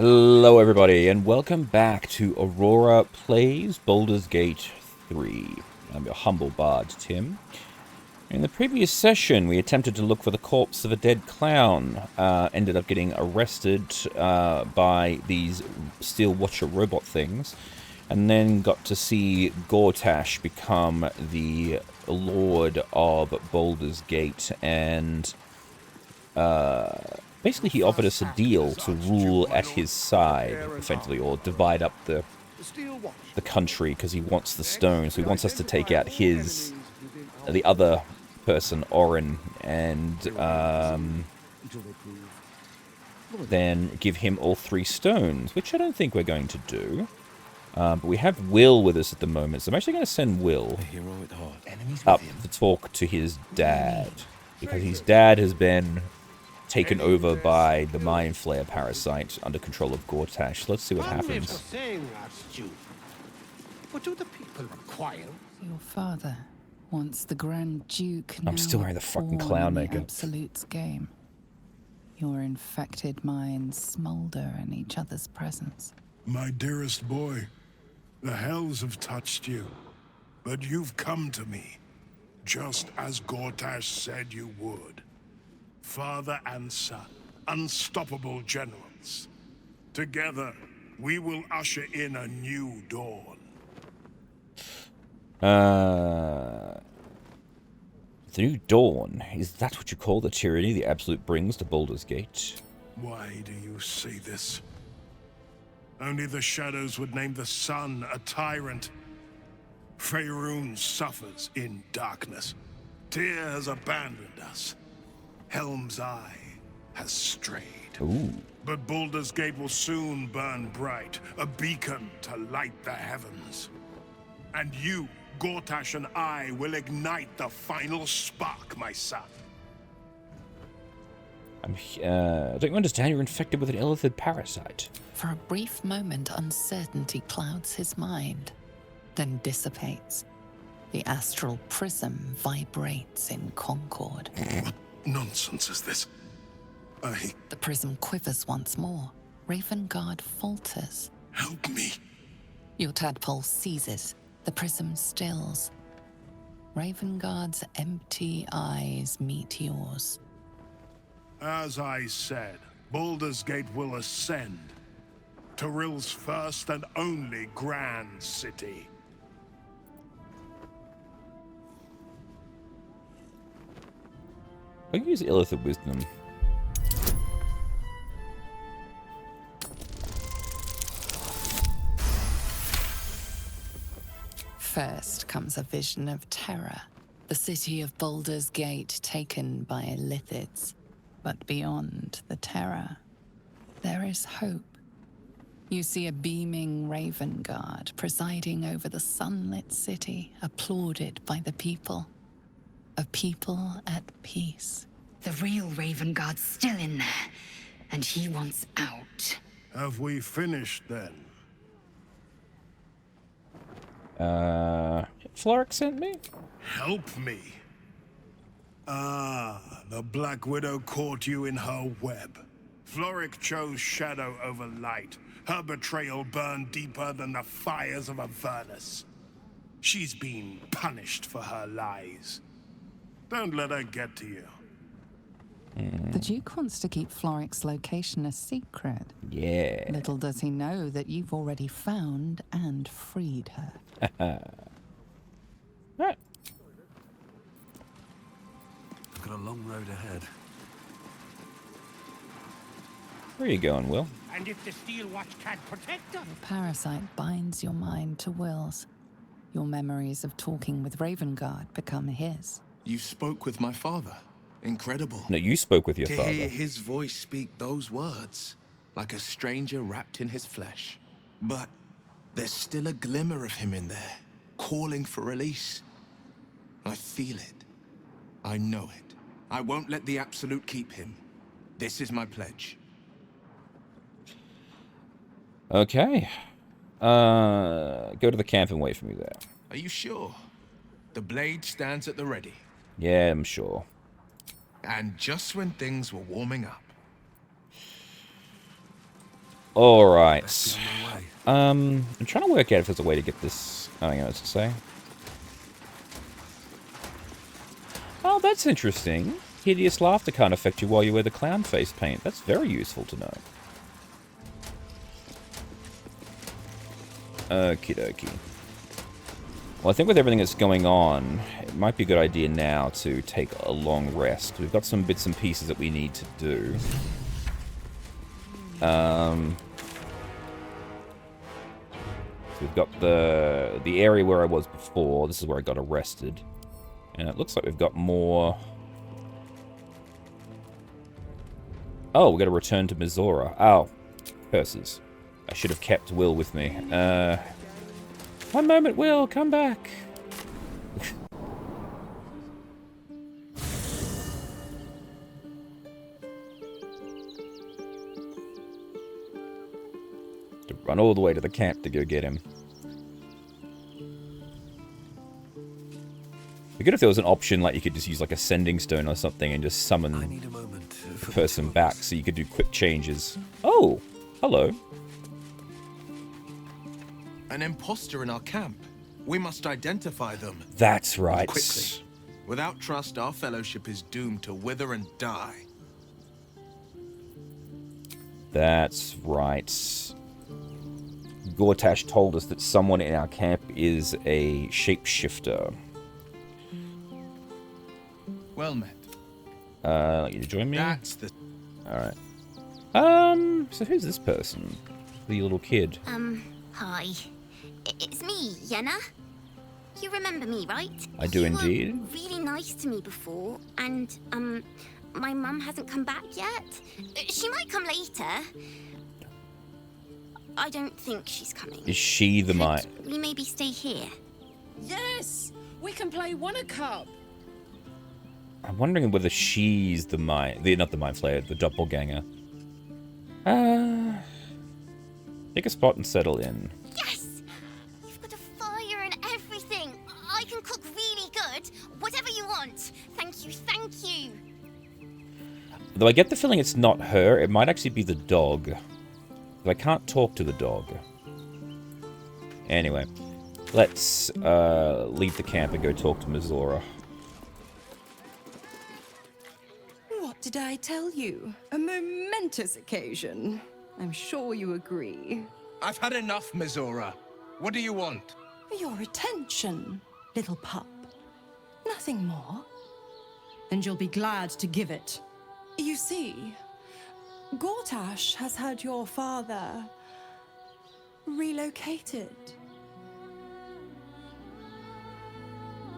Hello everybody, and welcome back to Aurora Plays Baldurs Gate 3. I'm your humble bard, Tim. In the previous session, we attempted to look for the corpse of a dead clown. Ended up getting arrested by these Steel Watcher robot things, and then got to see Gortash become the Lord of Baldur's Gate, and basically, he offered us a deal to rule at his side, effectively, or divide up the country because he wants the stone. So he wants us to take out the other person, Orin, and then give him all 3 stones, which I don't think we're going to do. But we have Will with us at the moment, so I'm actually going to send Will up to talk to his dad, because his dad has been taken over by the Mind Flayer parasite under control of Gortash. Let's see what happens. What do the people require? Your father wants the Grand Duke. I'm still wearing the fucking clown makeup. Absolute's game. Your infected minds smolder in each other's presence. My dearest boy, the hells have touched you, but you've come to me, just as Gortash said you would. Father and son, unstoppable generals. Together, we will usher in a new dawn. The new dawn? Is that what you call the tyranny the Absolute brings to Baldur's Gate? Why do you say this? Only the shadows would name the sun a tyrant. Faerun suffers in darkness. Tyr has abandoned us. Helm's Eye has strayed. Ooh. But Baldur's Gate will soon burn bright, a beacon to light the heavens. And you, Gortash, and I will ignite the final spark, my son. Don't you understand? You're infected with an illithid parasite. For a brief moment, uncertainty clouds his mind, then dissipates. The astral prism vibrates in concord. What nonsense is this? The prism quivers once more. Ravengard falters. Help me. Your tadpole seizes. The prism stills. Ravengard's empty eyes meet yours. As I said, Baldur's Gate will ascend. Tyrill's first and only grand city. I'll use Illithid Wisdom. First comes a vision of terror. The city of Baldur's Gate taken by Illithids. But beyond the terror, there is hope. You see a beaming Ravengard presiding over the sunlit city, applauded by the people. A people at peace. The real Ravengard's still in there, and he wants out. Have we finished then? Floric sent me? Help me. Ah, the Black Widow caught you in her web. Floric chose shadow over light. Her betrayal burned deeper than the fires of Avernus. She's been punished for her lies. Don't let her get to you. The Duke wants to keep Floric's location a secret. Yeah. Little does he know that you've already found and freed her. Right. I've got a long road ahead. Where are you going, Will? And if the Steel Watch can't protect us? The parasite binds your mind to Will's. Your memories of talking with Ravengard become his. You spoke with my father. Incredible. No, you spoke with your To father. hear his voice speak those words, like a stranger wrapped in his flesh. But there's still a glimmer of him in there, calling for release. I feel it. I know it. I won't let the Absolute keep him. This is my pledge. Okay. Go to the camp and wait for me there. Are you sure? The blade stands at the ready. Yeah, I'm sure. And just when things were warming up. Alright. I'm trying to work out if there's a way to get this... I don't know what to say. Oh, that's interesting. Hideous laughter can't affect you while you wear the clown face paint. That's very useful to know. Okie dokie. Well, I think with everything that's going on, it might be a good idea now to take a long rest. We've got some bits and pieces that we need to do. We've got the area where I was before. This is where I got arrested. And it looks like we've got more... Oh, we've got to return to Mizora. Oh, curses. I should have kept Will with me. One moment, Will, come back. To run all the way to the camp to go get him. It'd be good if there was an option, like you could just use like a sending stone or something and just summon the person back so you could do quick changes. Oh, hello. An imposter in our camp. We must identify them. That's right. Quickly. Without trust, our fellowship is doomed to wither and die. That's right. Gortash told us that someone in our camp is a shapeshifter. Well met. I'd like you to join me. That's the... Alright. So who's this person? The little kid. Hi. It's me, Yenna. You remember me, right? I do indeed. You were really nice to me before, and, my mum hasn't come back yet. She might come later. I don't think she's coming. Is she the mine? We maybe stay here. Yes! We can play One-A-Cup! I'm wondering whether she's the mine... not the mind flayer, the doppelganger. Take a spot and settle in. Yes! You've got a fire and everything. I can cook really good. Whatever you want. Thank you, thank you. Though I get the feeling it's not her, it might actually be the dog. But I can't talk to the dog. Anyway, let's leave the camp and go talk to Mizora. What did I tell you? A momentous occasion. I'm sure you agree. I've had enough, Mizora. What do you want? Your attention, little pup. Nothing more. And you'll be glad to give it. You see, Gortash has had your father relocated.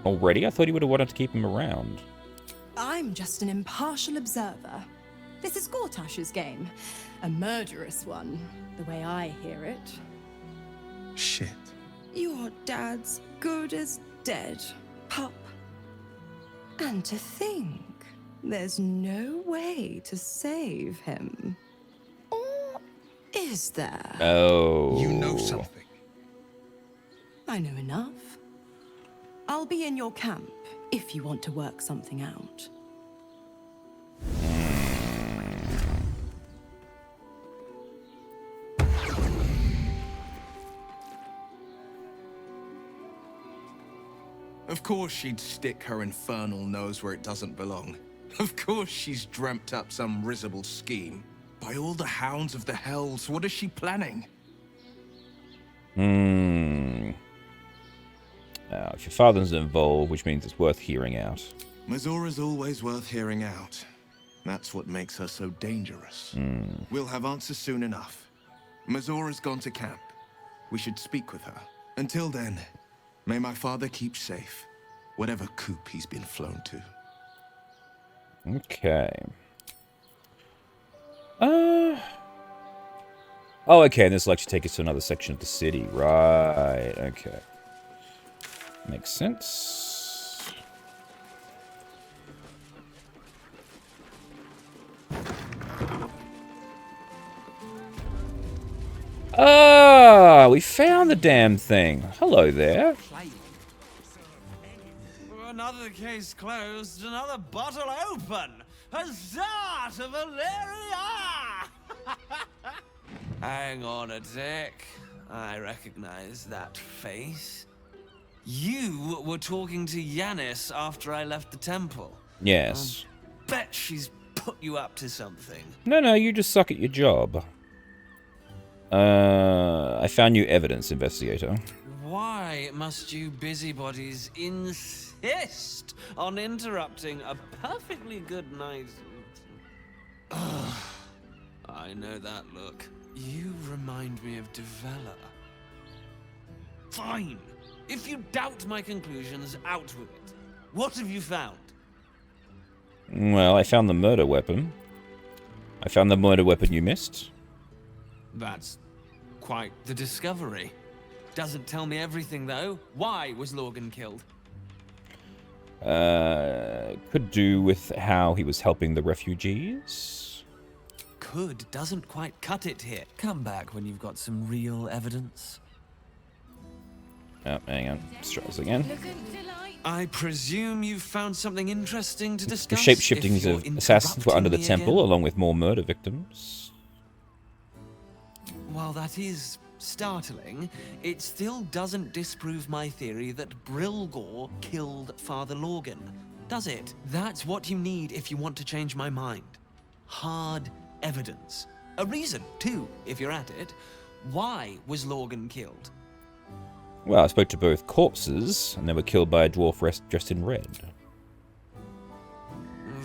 Already? I thought he would have wanted to keep him around. I'm just an impartial observer. This is Gortash's game. A murderous one, the way I hear it. Shit. Your dad's good as dead, pup. And to think, there's no way to save him. Or is there? Oh. You know something. I know enough. I'll be in your camp if you want to work something out. Of course she'd stick her infernal nose where it doesn't belong. Of course she's dreamt up some risible scheme. By all the hounds of the hells, what is she planning? If your father's involved, which means it's worth hearing out. Mizora's always worth hearing out. That's what makes her so dangerous. We'll have answers soon enough. Mizora's gone to camp. We should speak with her. Until then, may my father keep safe, whatever coop he's been flown to. Okay. Oh, okay, and this will actually take us to another section of the city. Right, okay. Makes sense. Ah, we found the damn thing. Hello there. Another case closed, another bottle open. Huzzah to Valeria! Hang on a tick. I recognize that face. You were talking to Yanis after I left the temple. Yes. Bet she's put you up to something. No, you just suck at your job. I found new evidence, investigator. Why must you busybodies insist on interrupting a perfectly good night? Ugh, I know that look. You remind me of Devella. Fine. If you doubt my conclusions, out with it. What have you found? Well, I found the murder weapon. I found the murder weapon you missed. That's quite the discovery. Doesn't tell me everything, though. Why was Lorgan killed? Could do with how he was helping the refugees. Could doesn't quite cut it here. Come back when you've got some real evidence. Oh, hang on. Let's try this again. I presume you've found something interesting to The discuss. shape-shiftings of assassins were under the temple, along with more murder victims. While that is startling, it still doesn't disprove my theory that Brilgor killed Father Lorgan, does it? That's what you need if you want to change my mind. Hard evidence. A reason, too, if you're at it. Why was Lorgan killed? Well, I spoke to both corpses, and they were killed by a dwarf dressed in red.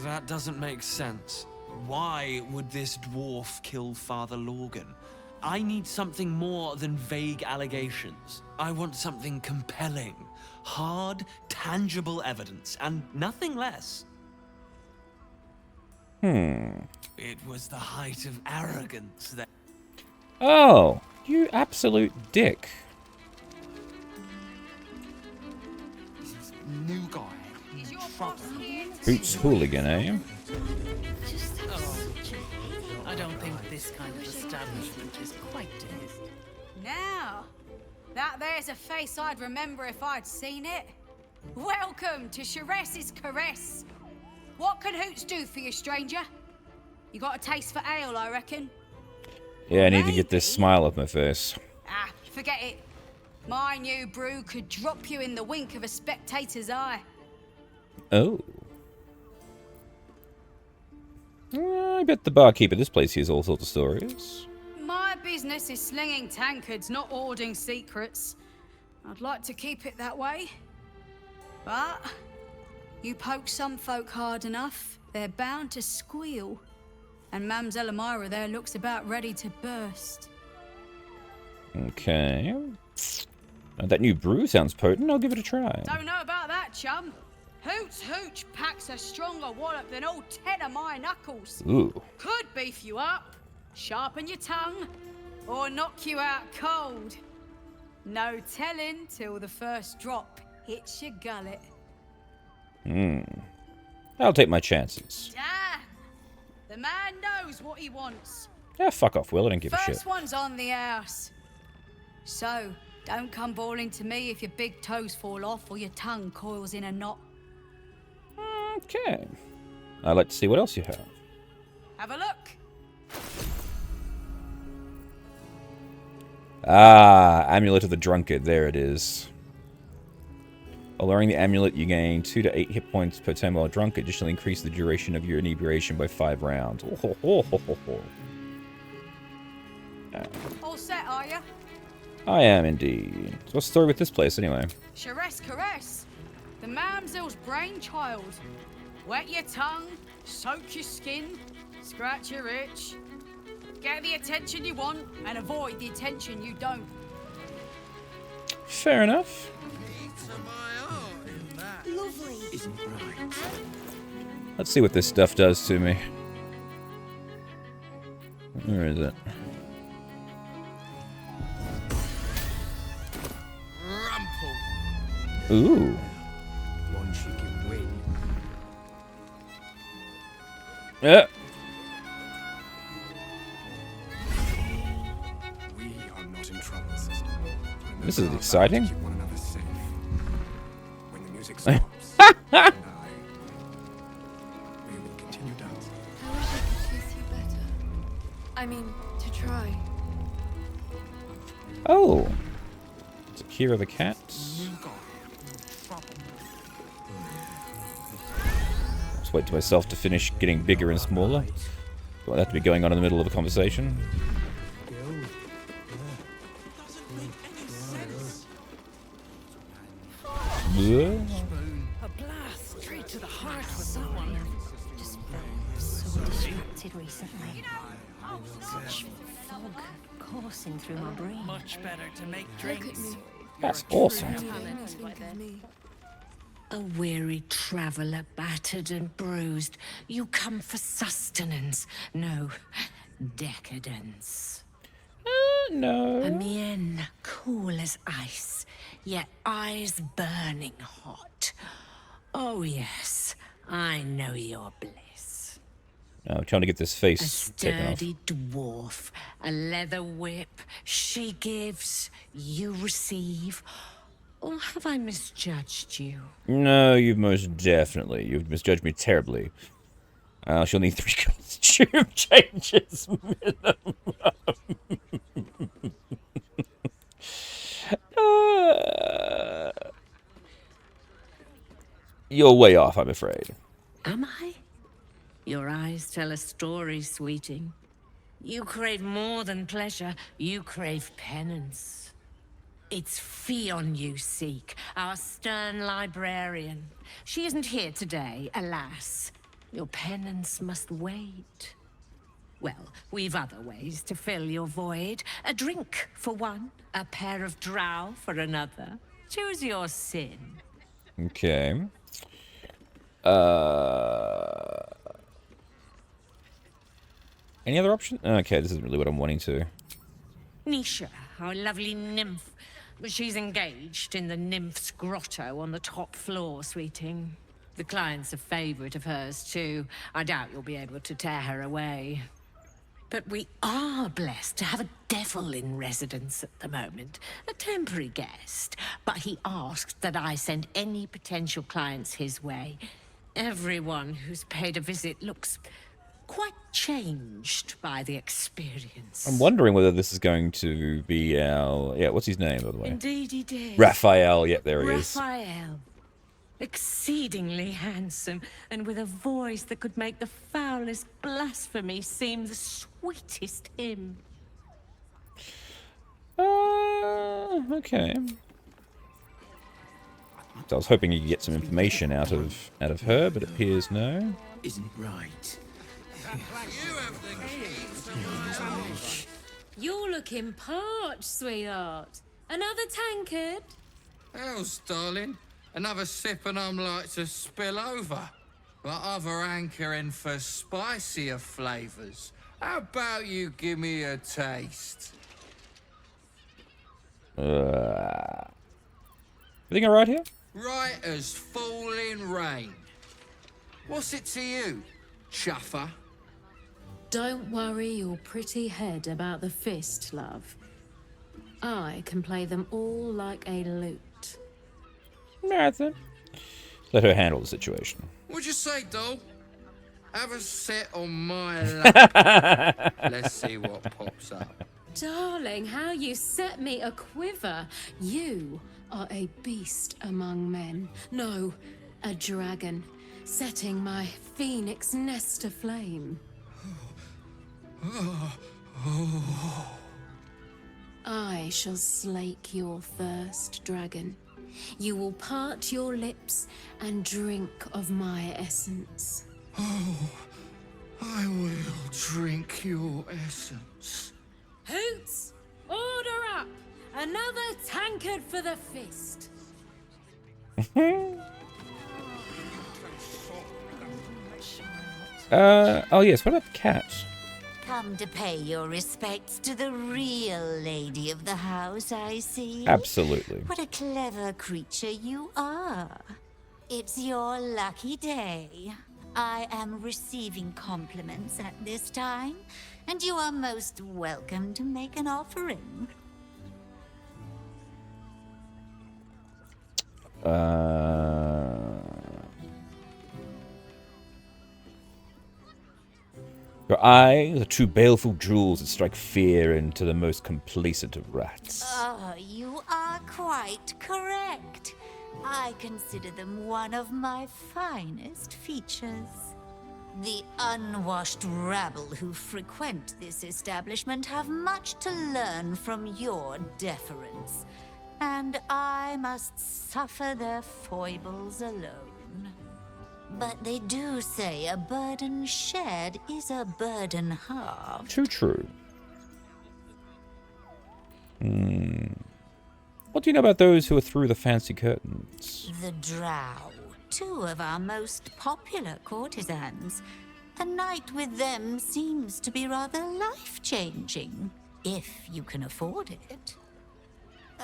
That doesn't make sense. Why would this dwarf kill Father Lorgan? I need something more than vague allegations. I want something compelling. Hard, tangible evidence, and nothing less. It was the height of arrogance that... Oh, you absolute dick. New guy. Boots hooligan, eh? I don't think this kind of establishment is quite it. Now, that there's a face I'd remember if I'd seen it. Welcome to Sharess's Caress. What can Hoots do for you, stranger? You got a taste for ale, I reckon? Yeah, I need to get this smile off my face. Ah, forget it. My new brew could drop you in the wink of a spectator's eye. Oh. I bet the barkeep at this place hears all sorts of stories. My business is slinging tankards, not hoarding secrets. I'd like to keep it that way. But you poke some folk hard enough, they're bound to squeal. And Mamselle Elmira there looks about ready to burst. Okay. That new brew sounds potent. I'll give it a try. Don't know about that, chum. Hoots Hooch packs a stronger wallop than all 10 of my knuckles. Ooh. Could beef you up, sharpen your tongue, or knock you out cold. No telling till the first drop hits your gullet. I'll take my chances. Damn! The man knows what he wants. Yeah, fuck off, Will. I don't give a shit. First one's on the house. So, don't come bawling to me if your big toes fall off or your tongue coils in a knot. Okay. I'd like to see what else you have. Have a look. Ah, Amulet of the Drunkard. There it is. While wearing the amulet, you gain 2 to 8 hit points per time while drunk. Additionally, increase the duration of your inebriation by 5 rounds. Oh, ho, ho, ho, ho, ho. All set, are you? I am indeed. So what's the story with this place, anyway? Sharess Caress. The Mamselle's brainchild. Wet your tongue, soak your skin, scratch your itch. Get the attention you want and avoid the attention you don't. Fair enough. Lovely. Isn't right. Let's see what this stuff does to me. Where is it? Rumple. Ooh. One she can win. Yeah. We are not in trouble, sister. This is exciting. Keep one another safe. When the music stops, we will continue dancing. I wish I could kiss you better. I mean, to try. Oh! It's Akira the cat. Just wait to myself to finish getting bigger and smaller. Don't want that to be going on in the middle of a conversation. Yeah. A blast straight to the heart with that one. Just so distracted recently. Such fog coursing through my brain. Much better to make drinks. That's awesome. A weary traveller, battered and bruised. You come for sustenance. No, decadence. No. A mien cool as ice, yet eyes burning hot. Oh yes, I know your bliss. I'm trying to get this A face taken off. sturdy dwarf, a leather whip. She gives, you receive. Or have I misjudged you? No, you've most definitely. You've misjudged me terribly. She'll need 3 costume changes minimum. You're way off, I'm afraid. Am I? Your eyes tell a story, sweeting. You crave more than pleasure. You crave penance. It's Fion you seek, our stern librarian. She isn't here today, alas. Your penance must wait. Well, we've other ways to fill your void. A drink for one, a pair of drow for another. Choose your sin. Okay. Any other option? Okay, this isn't really what I'm wanting to. Nisha, our lovely nymph. She's engaged in the nymph's grotto on the top floor, sweeting. The client's a favorite of hers, too. I doubt you'll be able to tear her away. But we are blessed to have a devil in residence at the moment. A temporary guest. But he asked that I send any potential clients his way. Everyone who's paid a visit looks quite changed by the experience. I'm wondering whether this is going to be our... Yeah, what's his name, by the way? Indeed he did. Raphael, yep, there he is. Raphael. Exceedingly handsome, and with a voice that could make the foulest blasphemy seem the sweetest hymn. Okay. So I was hoping you could get some information out of her, but it appears no. Isn't right. You're looking parched, sweetheart. Another tankard? Hell's, darling. Another sip and I'm like to spill over. But other hankering for spicier flavours. How about you give me a taste? Everything alright here? Right as falling rain. What's it to you, chuffer? Don't worry your pretty head about the fist, love. I can play them all like a lute. Nothing. Let her handle the situation. What'd you say, doll? Have a sit on my lap. Let's see what pops up. Darling, how you set me a quiver. You are a beast among men. No, a dragon, setting my phoenix nest aflame. I shall slake your thirst, dragon. You will part your lips and drink of my essence. Oh, I will drink your essence. Hoots! Order up! Another tankard for the fist. Oh yes, what about the cat? Come to pay your respects to the real lady of the house, I see. Absolutely. What a clever creature you are. It's your lucky day. I am receiving compliments at this time, and you are most welcome to make an offering. Your eyes are two baleful jewels that strike fear into the most complacent of rats. You are quite correct. I consider them one of my finest features. The unwashed rabble who frequent this establishment have much to learn from your deference, and I must suffer their foibles alone. But they do say a burden shared is a burden halved. Too true. What do you know about those who are through the fancy curtains? The Drow, two of our most popular courtesans. A night with them seems to be rather life-changing, if you can afford it.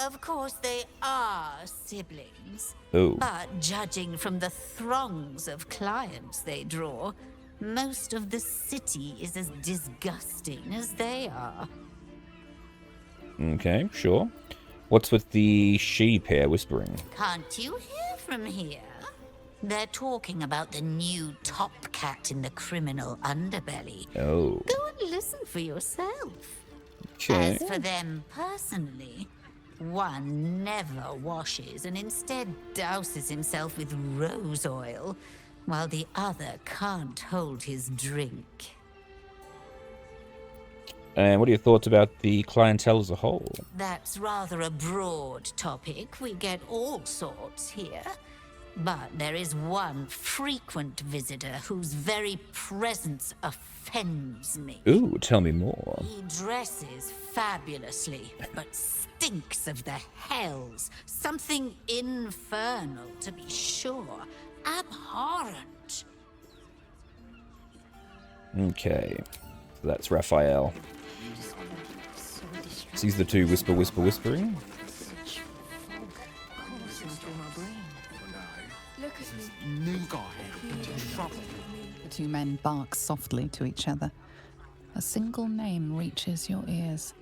Of course, they are siblings. Oh. But judging from the throngs of clients they draw, most of the city is as disgusting as they are. Okay, sure. What's with the sheep here whispering? Can't you hear from here? They're talking about the new top cat in the criminal underbelly. Oh. Go and listen for yourself. Okay. As for them personally, one never washes and instead douses himself with rose oil, while the other can't hold his drink. And what are your thoughts about the clientele as a whole? That's rather a broad topic. We get all sorts here. But there is one frequent visitor whose very presence offends me. Ooh, tell me more. He dresses fabulously, but stinks of the hells. Something infernal, to be sure. Abhorrent. Okay. So that's Raphael. Sees the two whispering. New guy in trouble. The two men bark softly to each other. A single name reaches your ears.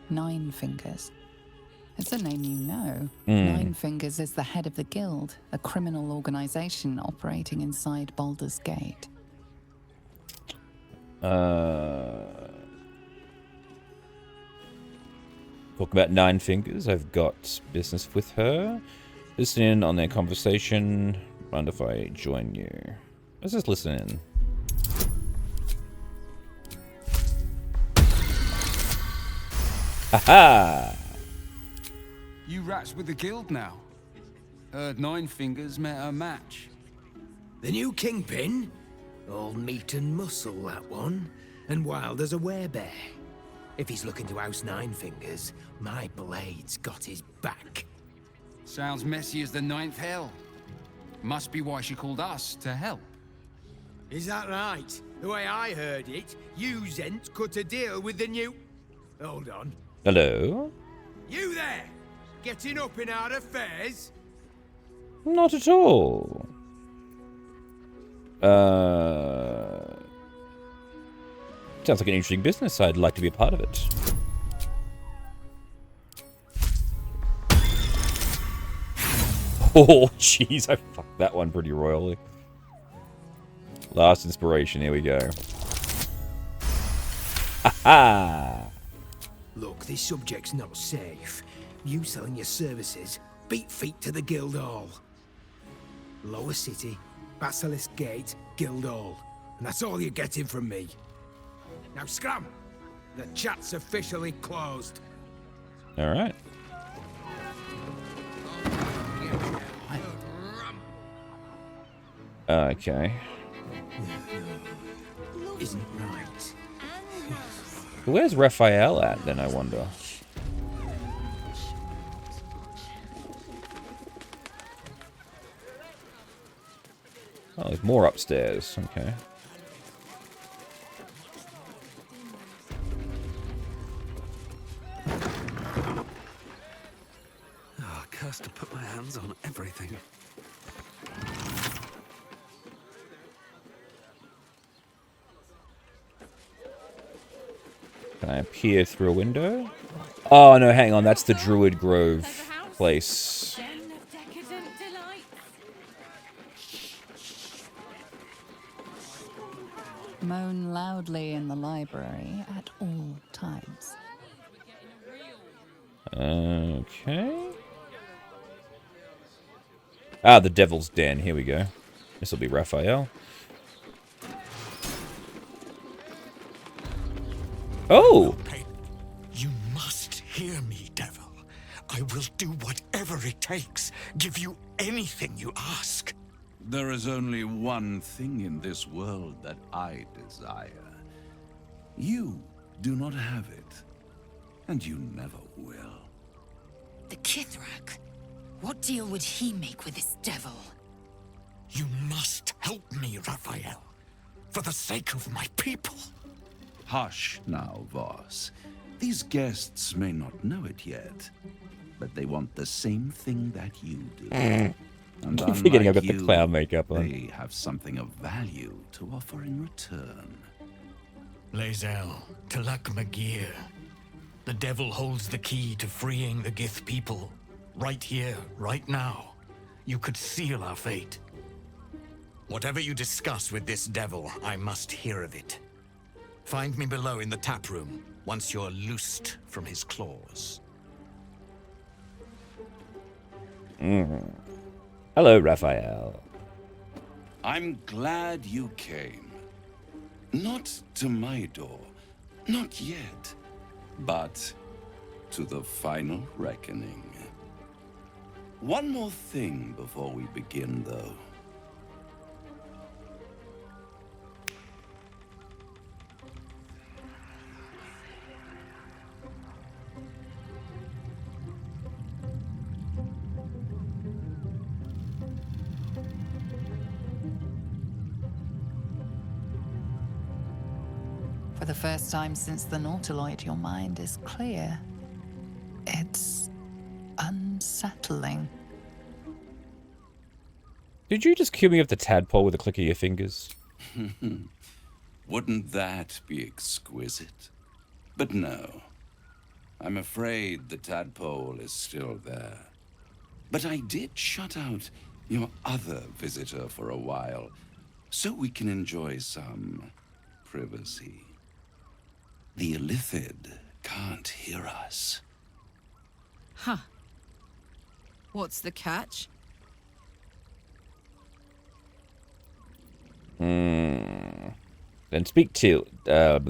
Nine Fingers. It's a name you know. Nine Fingers is the head of the Guild, a criminal organization operating inside Baldurs Gate. Talk about Nine Fingers. I've got business with her. Listen in on their conversation. Mind if I join you? Let's just listen in. Ha-ha! You rats with the guild now. Heard Nine Fingers met her match. The new kingpin? All meat and muscle, that one. And wild as a werebear. If he's looking to oust Nine Fingers, my blade's got his back. Sounds messy as the ninth hell. Must be why she called us to help. Is that right? The way I heard it, you Zent cut a deal with the new... Hold on. Hello? You there! Getting up in our affairs? Not at all. Sounds like an interesting business. I'd like to be a part of it. Oh, jeez, I fucked that one pretty royally. Last inspiration, here we go. Ha-ha! Look, this subject's not safe. You selling your services, beat feet to the Guildhall. Lower City, Basilisk Gate, Guildhall. And that's all you're getting from me. Now scram! The chat's officially closed. Alright. Okay. Isn't right. Where's Raphael at, then, I wonder? Oh, there's more upstairs. Okay. Oh, cursed to put my hands on everything. Can I peer through a window? Oh, no, hang on. That's the Druid Grove place. Moan loudly in the library at all times. Okay. Ah, the Devil's Den. Here we go. This will be Raphael. Oh! You must hear me, devil. I will do whatever it takes. Give you anything you ask. There is only one thing in this world that I desire. You do not have it, and you never will. The Kithrak. What deal would he make with this devil? You must help me, Raphael. For the sake of my people. Hush now, Voss. These guests may not know it yet, but they want the same thing that you do. And I'm forgetting I've got unlike the you, clown makeup on. They have something of value to offer in return. Lae'zel, Talak Magir. The devil holds the key to freeing the Gith people. Right here, right now. You could seal our fate. Whatever you discuss with this devil, I must hear of it. Find me below in the tap room, once you're loosed from his claws. Hello, Raphael. I'm glad you came. Not to my door, not yet, but to the final reckoning. One more thing before we begin, though. For the first time since the Nautiloid, your mind is clear. It's unsettling. Did you just cue me with the tadpole with a click of your fingers? Wouldn't that be exquisite? But no. I'm afraid the tadpole is still there. But I did shut out your other visitor for a while, so we can enjoy some privacy. The Illithid can't hear us. Huh. What's the catch? Then speak to then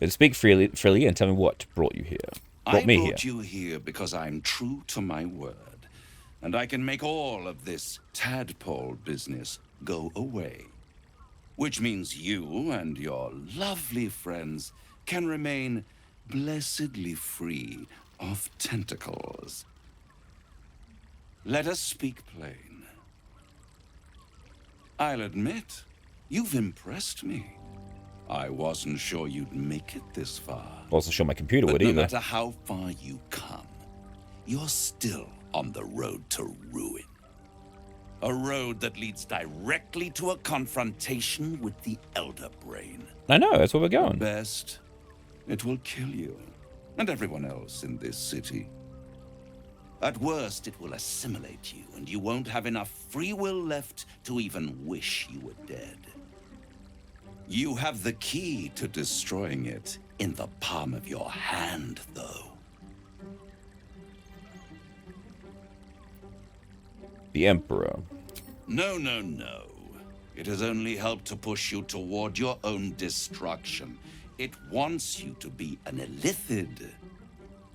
speak freely and tell me what brought you here. I brought you here because I'm true to my word, and I can make all of this tadpole business go away. Which means you and your lovely friends can remain blessedly free of tentacles. Let us speak plain. I'll admit, you've impressed me. I wasn't sure you'd make it this far. Wasn't sure my computer would no either. No matter how far you come, you're still on the road to ruin. A road that leads directly to a confrontation with the Elder Brain. I know, that's where we're going. At best, it will kill you, and everyone else in this city. At worst, it will assimilate you, and you won't have enough free will left to even wish you were dead. You have the key to destroying it in the palm of your hand, though. The Emperor. No, no, no. It has only helped to push you toward your own destruction. It wants you to be an Illithid.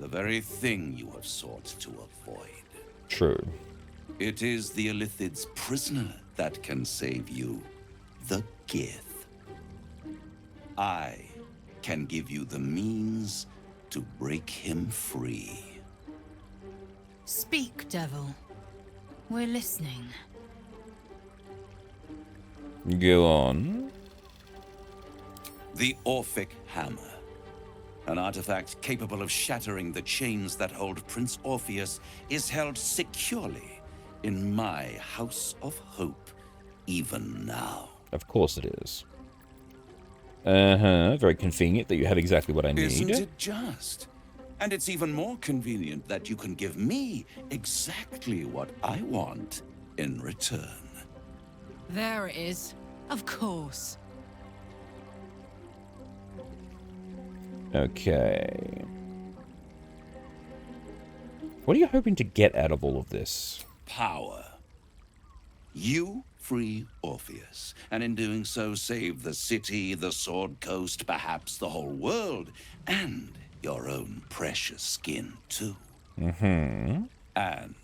The very thing you have sought to avoid. True. It is the Illithid's prisoner that can save you. The Gith. I can give you the means to break him free. Speak, devil. We're listening. Go on. The Orphic Hammer. An artifact capable of shattering the chains that hold Prince Orpheus is held securely in my House of Hope, even now. Of course it is. Very convenient that you have exactly what I need. Isn't it just? And it's even more convenient that you can give me exactly what I want in return. There it is. Of course. Okay. What are you hoping to get out of all of this? Power. You free Orpheus, and in doing so save the city, the Sword Coast, perhaps the whole world, and your own precious skin too. Mm-hmm. And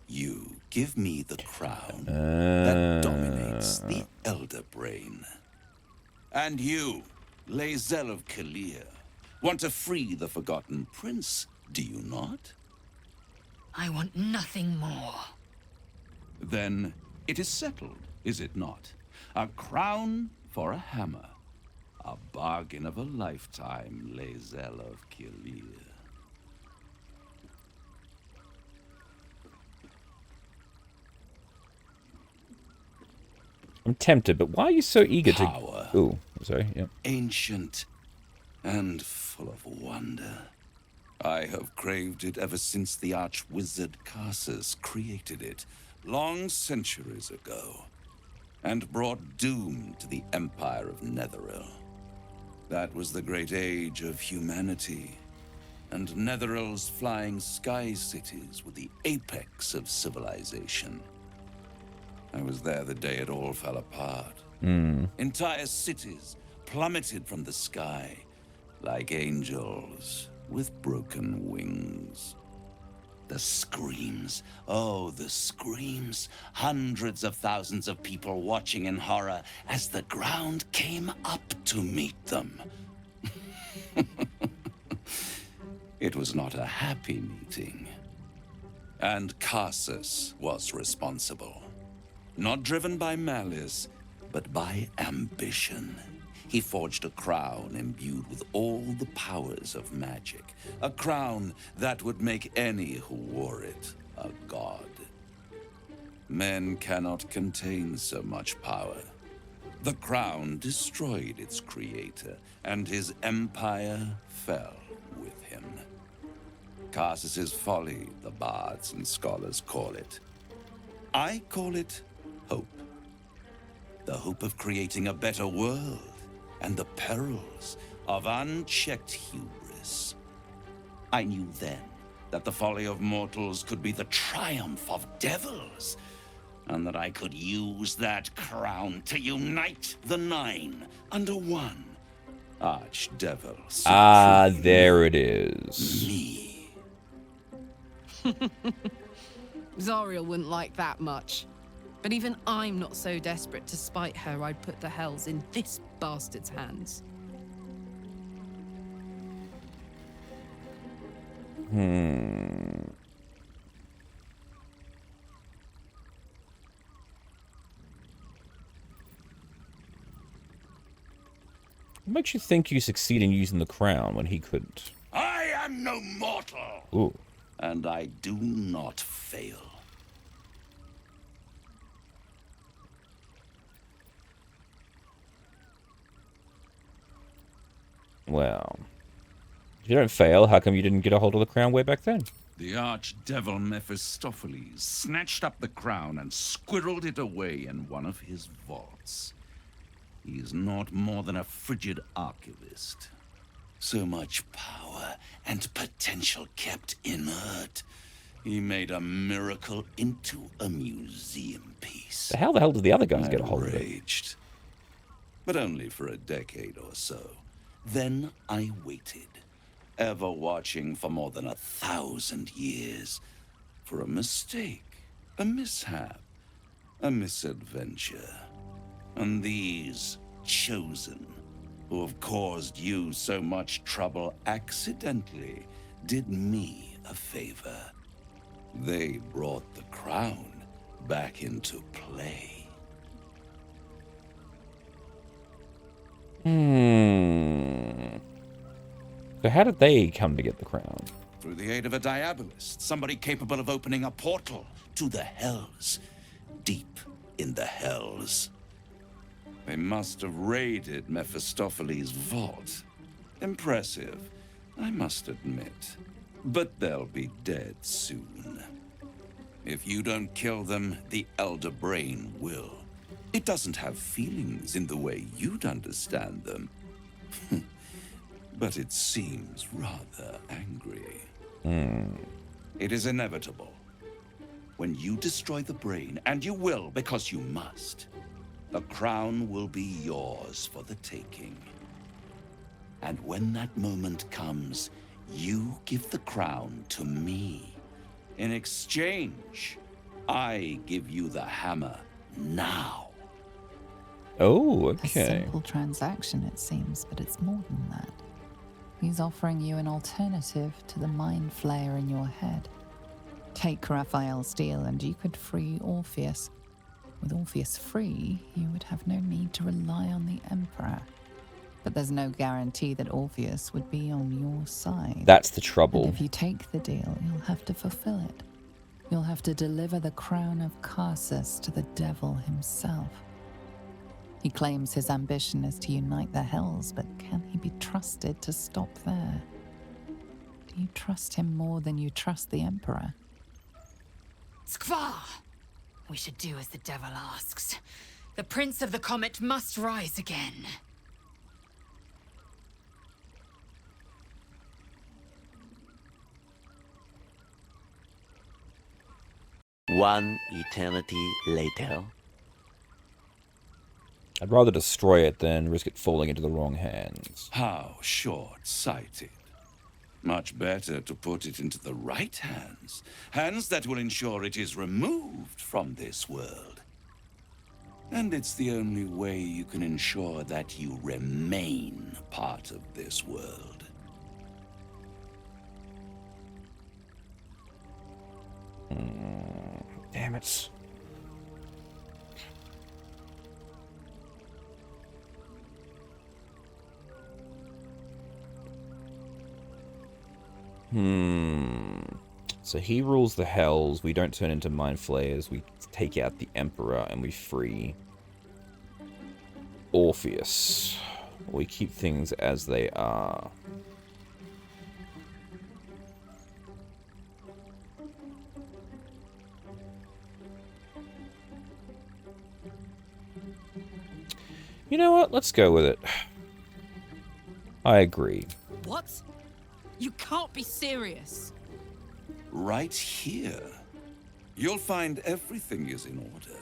you give me the crown that dominates the Elder Brain. And you, Lae'zel of Kalir, want to free the Forgotten Prince, do you not? I want nothing more. Then it is settled, is it not? A crown for a hammer. A bargain of a lifetime, Lae'zel of Kalir. I'm tempted, but why are you so eager Power. to... Ooh, sorry, yeah. Ancient and full of wonder. I have craved it ever since the arch-wizard Karsus created it, long centuries ago, and brought doom to the Empire of Netheril. That was the great age of humanity, and Netheril's flying sky cities were the apex of civilization. I was there the day it all fell apart. Entire cities plummeted from the sky, like angels with broken wings. The screams, oh, the screams. Hundreds of thousands of people watching in horror as the ground came up to meet them. It was not a happy meeting. And Karsus was responsible. Not driven by malice, but by ambition. He forged a crown imbued with all the powers of magic. A crown that would make any who wore it a god. Men cannot contain so much power. The crown destroyed its creator, and his empire fell with him. Karsus's folly, the bards and scholars call it. I call it hope. The hope of creating a better world, and the perils of unchecked hubris. I knew then that the folly of mortals could be the triumph of devils, and that I could use that crown to unite the Nine under one archdevil. Ah, there it is. Me. Zariel wouldn't like that much. But even I'm not so desperate to spite her I'd put the hells in this bastard's hands. What makes you think you succeed in using the crown when he couldn't? I am no mortal. Ooh. And I do not fail. Well, if you don't fail, how come you didn't get a hold of the crown way back then? The archdevil Mephistopheles snatched up the crown and squirreled it away in one of his vaults. He is not more than a frigid archivist. So much power and potential kept inert. He made a miracle into a museum piece. How the hell did the other guys get a hold of it? Raged, but only for a decade or so. Then I waited, ever watching for more than 1,000 years, for a mistake, a mishap, a misadventure. And these chosen, who have caused you so much trouble accidentally, did me a favor. They brought the crown back into play. So how did they come to get the crown? Through the aid of a diabolist, somebody capable of opening a portal to the hells, deep in the hells. They must have raided Mephistopheles' vault. Impressive, I must admit. But they'll be dead soon. If you don't kill them, the Elder Brain will. It doesn't have feelings in the way you'd understand them. But it seems rather angry. It is inevitable. When you destroy the brain, and you will because you must, the crown will be yours for the taking. And when that moment comes, you give the crown to me. In exchange, I give you the hammer now. Oh, A okay. simple transaction, it seems, but it's more than that. He's offering you an alternative to the mind flayer in your head. Take Raphael's deal and you could free Orpheus. With Orpheus free, you would have no need to rely on the Emperor. But there's no guarantee that Orpheus would be on your side. That's the trouble. And if you take the deal, you'll have to fulfill it. You'll have to deliver the crown of Carsus to the devil himself. He claims his ambition is to unite the Hells, but can he be trusted to stop there? Do you trust him more than you trust the Emperor? Skvar! We should do as the devil asks. The Prince of the Comet must rise again. One eternity later. I'd rather destroy it than risk it falling into the wrong hands. How short-sighted. Much better to put it into the right hands. Hands that will ensure it is removed from this world. And it's the only way you can ensure that you remain part of this world. Damn it. So he rules the Hells, we don't turn into mind flayers, we take out the Emperor, and we free Orpheus. We keep things as they are. You know what? Let's go with it. I agree. What? You can't be serious. Right here. You'll find everything is in order.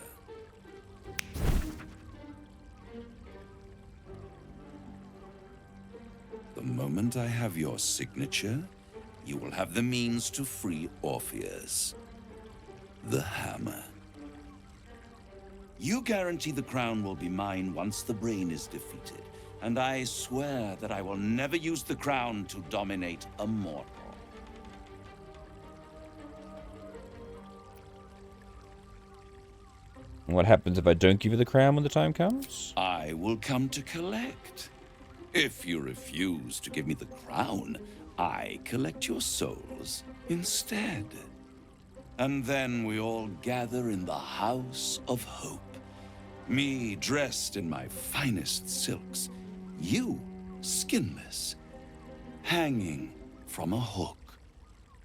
The moment I have your signature, you will have the means to free Orpheus. The hammer. You guarantee the crown will be mine once the brain is defeated, and I swear that I will never use the crown to dominate a mortal. What happens if I don't give you the crown when the time comes? I will come to collect. If you refuse to give me the crown, I collect your souls instead. And then we all gather in the House of Hope. Me dressed in my finest silks, you skinless, hanging from a hook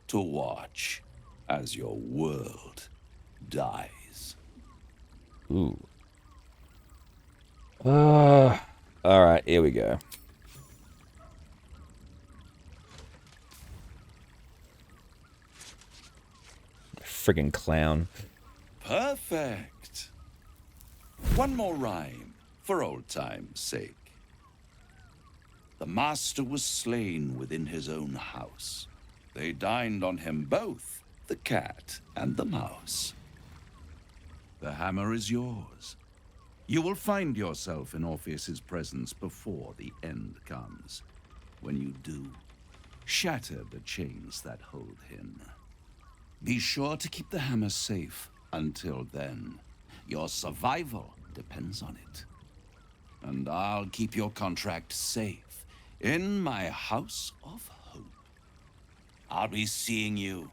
to watch as your world dies. Ooh. Alright, here we go. Friggin' clown. Perfect. One more rhyme, for old time's sake. The master was slain within his own house. They dined on him both, the cat and the mouse. The hammer is yours. You will find yourself in Orpheus's presence before the end comes. When you do, shatter the chains that hold him. Be sure to keep the hammer safe until then. Your survival depends on it. And I'll keep your contract safe in my House of Hope. I'll be seeing you.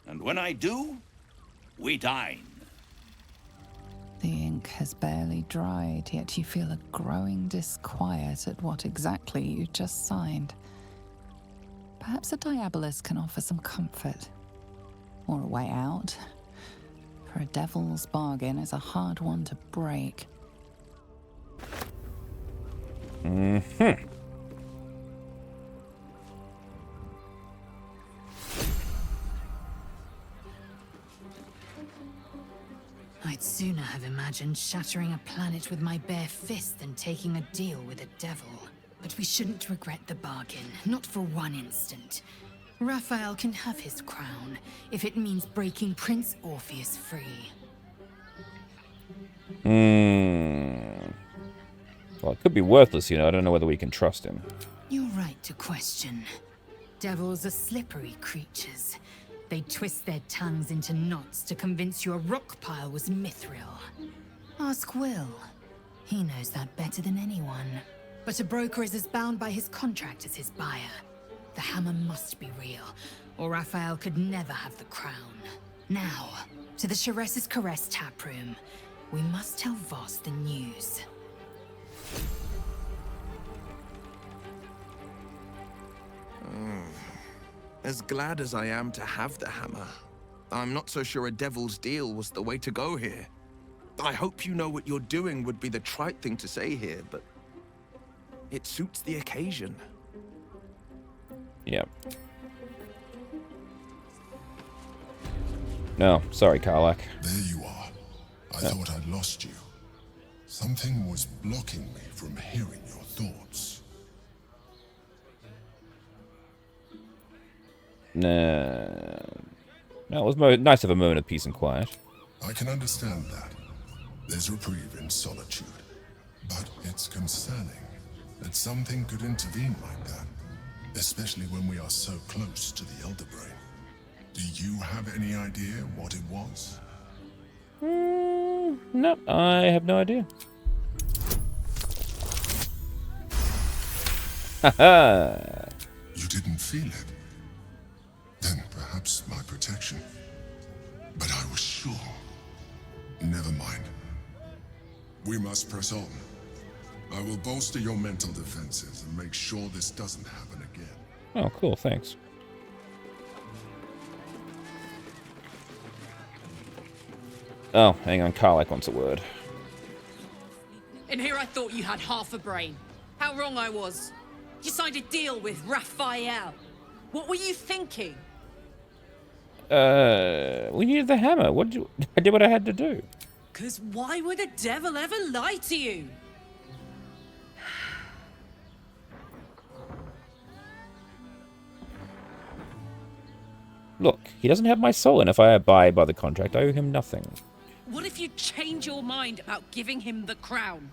And when I do, we dine. The ink has barely dried, yet you feel a growing disquiet at what exactly you just signed. Perhaps a Diabolus can offer some comfort. Or a way out. For a devil's bargain is a hard one to break. Mm-hmm. I'd sooner have imagined shattering a planet with my bare fist than taking a deal with a devil. But we shouldn't regret the bargain, not for one instant. Raphael can have his crown, if it means breaking Prince Orpheus free. Well, it could be worthless, you know. I don't know whether we can trust him. You're right to question. Devils are slippery creatures. They twist their tongues into knots to convince you a rock pile was mithril. Ask Will. He knows that better than anyone. But a broker is as bound by his contract as his buyer. The hammer must be real, or Raphael could never have the crown. Now, to the Chares's Caress taproom. We must tell Voss the news. As glad as I am to have the hammer, I'm not so sure a devil's deal was the way to go here. I hope you know what you're doing would be the trite thing to say here, but it suits the occasion. Yep. No, sorry, Karlach. There you are. I thought I'd lost you. Something was blocking me from hearing your thoughts. Nah. That was nice of a moment of peace and quiet. I can understand that. There's reprieve in solitude. But it's concerning that something could intervene like that. Especially when we are so close to the Elder Brain. Do you have any idea what it was? No, I have no idea. Haha. You didn't feel it? Then perhaps my protection. But I was sure. Never mind. We must press on. I will bolster your mental defenses and make sure this doesn't happen again. Oh, cool, thanks. Oh, hang on, Karlach wants a word. And here I thought you had half a brain. How wrong I was. You signed a deal with Raphael. What were you thinking? We needed the hammer. I did what I had to do. 'Cause why would the devil ever lie to you? Look, he doesn't have my soul, and if I abide by the contract, I owe him nothing. What if you change your mind about giving him the crown?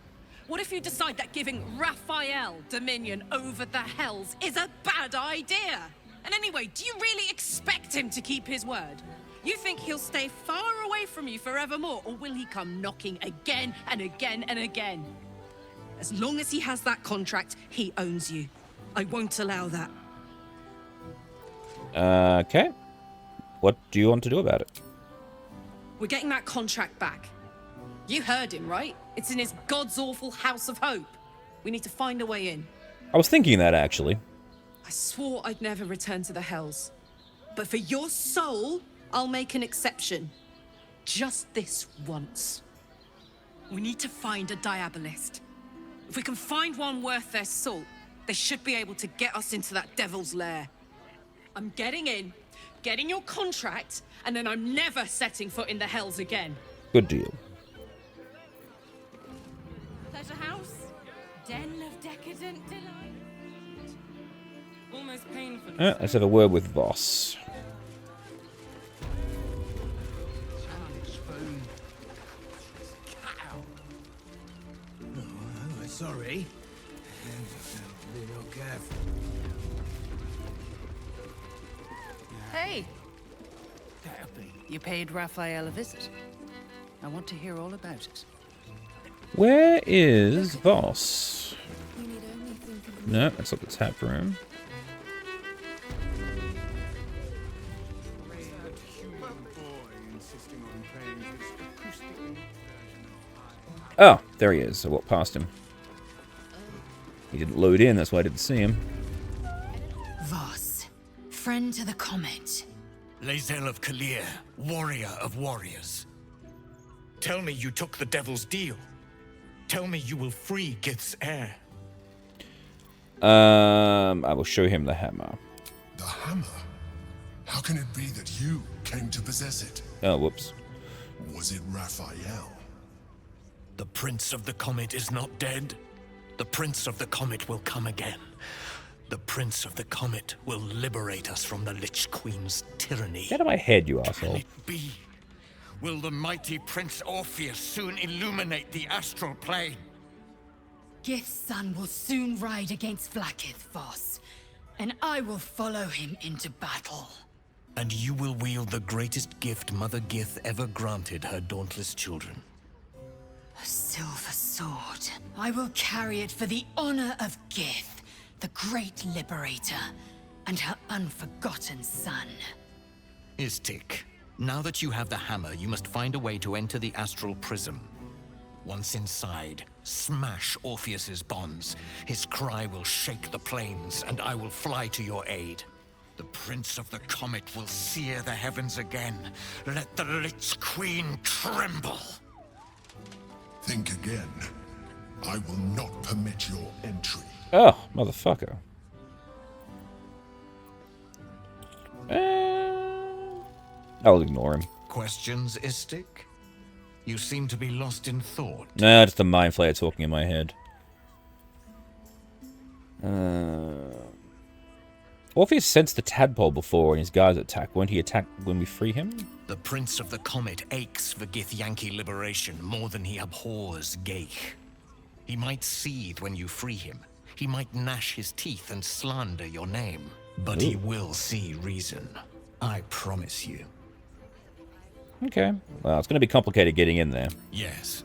What if you decide that giving Raphael dominion over the Hells is a bad idea? And anyway, do you really expect him to keep his word? You think he'll stay far away from you forevermore, or will he come knocking again and again and again? As long as he has that contract, he owns you. I won't allow that. Okay. What do you want to do about it? We're getting that contract back. You heard him, right? It's in his god's awful House of Hope. We need to find a way in. I was thinking that, actually. I swore I'd never return to the Hells. But for your soul, I'll make an exception. Just this once. We need to find a Diabolist. If we can find one worth their salt, they should be able to get us into that devil's lair. I'm getting in, getting your contract, and then I'm never setting foot in the Hells again. Good deal. Pleasure house, den of decadent delight. Almost painful. Let's have a word with Voss. Sorry. Be real careful. Hey! You paid Raphael a visit. I want to hear all about it. Where is Voss? No, that's not the tap room. Oh, there he is. I walked past him. He didn't load in, that's why I didn't see him. Voss, friend to the Comet. Lae'zel of Kalir, warrior of warriors. Tell me you took the devil's deal. Tell me you will free Gith's heir. I will show him the hammer. The hammer? How can it be that you came to possess it? Oh, whoops. Was it Raphael? The Prince of the Comet is not dead. The Prince of the Comet will come again. The Prince of the Comet will liberate us from the Lich Queen's tyranny. Get out of my head, you asshole. Be. Will the mighty Prince Orpheus soon illuminate the astral plane? Gith's son will soon ride against Vlaakith, Voss, and I will follow him into battle. And you will wield the greatest gift Mother Gith ever granted her dauntless children. A silver sword. I will carry it for the honor of Gith, the great liberator, and her unforgotten son. Istik, now that you have the hammer, you must find a way to enter the astral prism. Once inside, smash Orpheus's bonds. His cry will shake the plains, and I will fly to your aid. The Prince of the Comet will sear the heavens again. Let the Lich Queen tremble. Think again. I will not permit your entry. Oh, motherfucker. I'll ignore him. Questions, Istik? You seem to be lost in thought. Nah, just a mind flayer talking in my head. Orpheus sensed the tadpole before in his guards attack. Won't he attack when we free him? The Prince of the Comet aches for Githyanki liberation more than he abhors Geich. He might seethe when you free him. He might gnash his teeth and slander your name. But he will see reason. I promise you. Okay. Well, it's going to be complicated getting in there. Yes.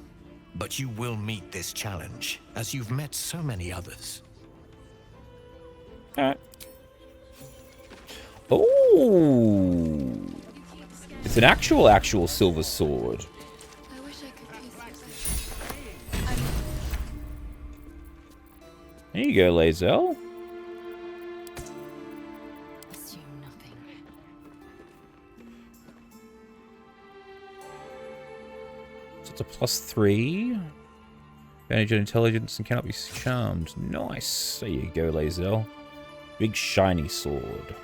But you will meet this challenge, as you've met so many others. Alright. Oh, it's an actual silver sword. There you go, Lae'zel. So it's a +3. Advantage on intelligence and cannot be charmed. Nice. There you go, Lae'zel. Big shiny sword.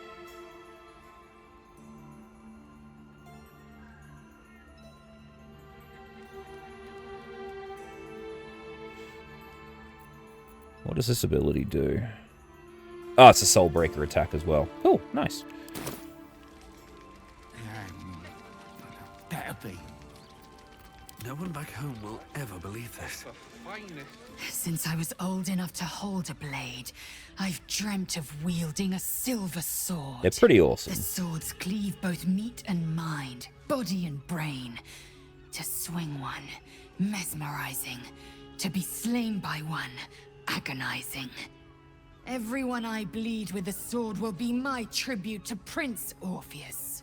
What does this ability do? Oh, it's a soul breaker attack as well. Oh, nice. Better be. No one back home will ever believe this. Since I was old enough to hold a blade, I've dreamt of wielding a silver sword. They're pretty awesome. The swords cleave both meat and mind, body and brain. To swing one, mesmerizing. To be slain by one, agonizing. Everyone I bleed with the sword will be my tribute to Prince Orpheus.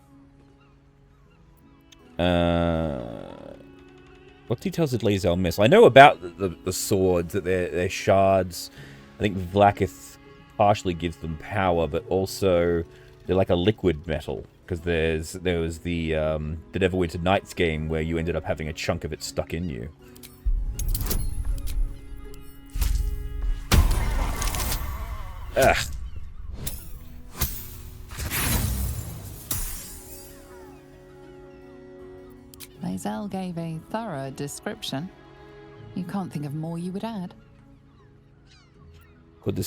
What details did Lae'zel miss? I know about the swords, that they're shards. I think Vlaakith partially gives them power, but also they're like a liquid metal. Because there was the Neverwinter Nights game where you ended up having a chunk of it stuck in you. Ugh. Lae'zel gave a thorough description. You can't think of more you would add. Could the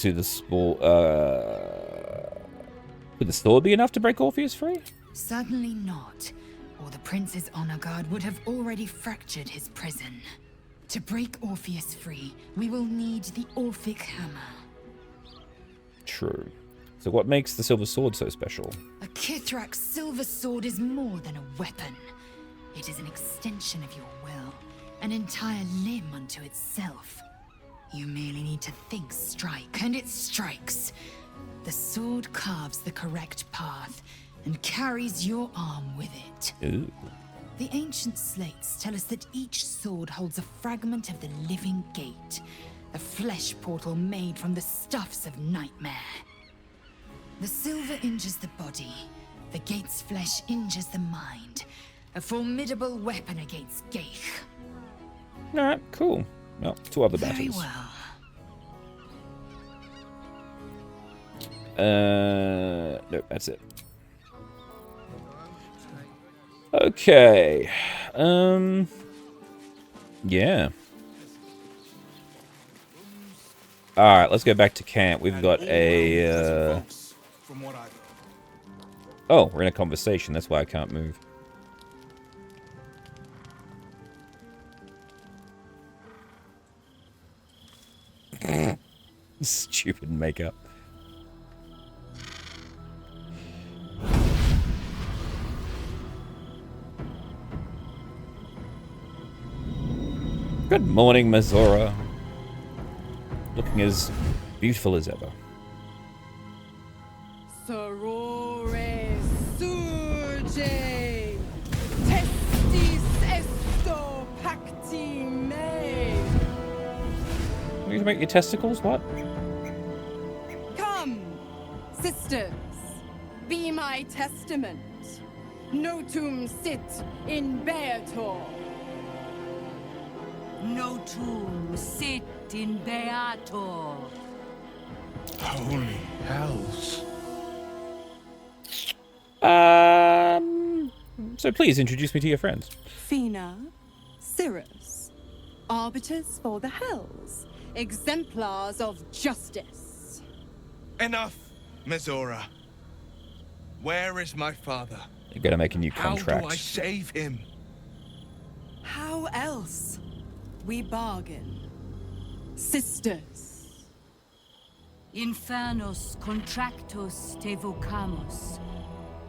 would the sword be enough to break Orpheus free? Certainly not, or the Prince's honor guard would have already fractured his prison. To break Orpheus free, we will need the Orphic Hammer. True. So what makes the silver sword so special? A Kithrak's silver sword is more than a weapon. It is an extension of your will, an entire limb unto itself. You merely need to think strike, and it strikes. The sword carves the correct path and carries your arm with it. Ooh. The ancient slates tell us that each sword holds a fragment of the living gate, a flesh portal made from the stuffs of nightmare. The silver injures the body, the gate's flesh injures the mind. A formidable weapon against Geich. Alright, cool. Well, 2 other battles. Very well. Nope, that's it. Okay. Yeah. Alright, let's go back to camp. We've got a, Oh, we're in a conversation. That's why I can't move. Stupid makeup. Good morning, Mazora. Looking as beautiful as ever. Sorore surge, testis esto pacti me. You can make your testicles? What? Come, sisters, be my testament. Notum sit in beator. Notum sit in beator. Holy hells. So please introduce me to your friends. Fina, Cirrus, arbiters for the hells, exemplars of justice. Enough, Mazora. Where is my father? You're gonna make a new contract. How do I save him? How else? We bargain. Sisters. Infernos contractus te vocamus.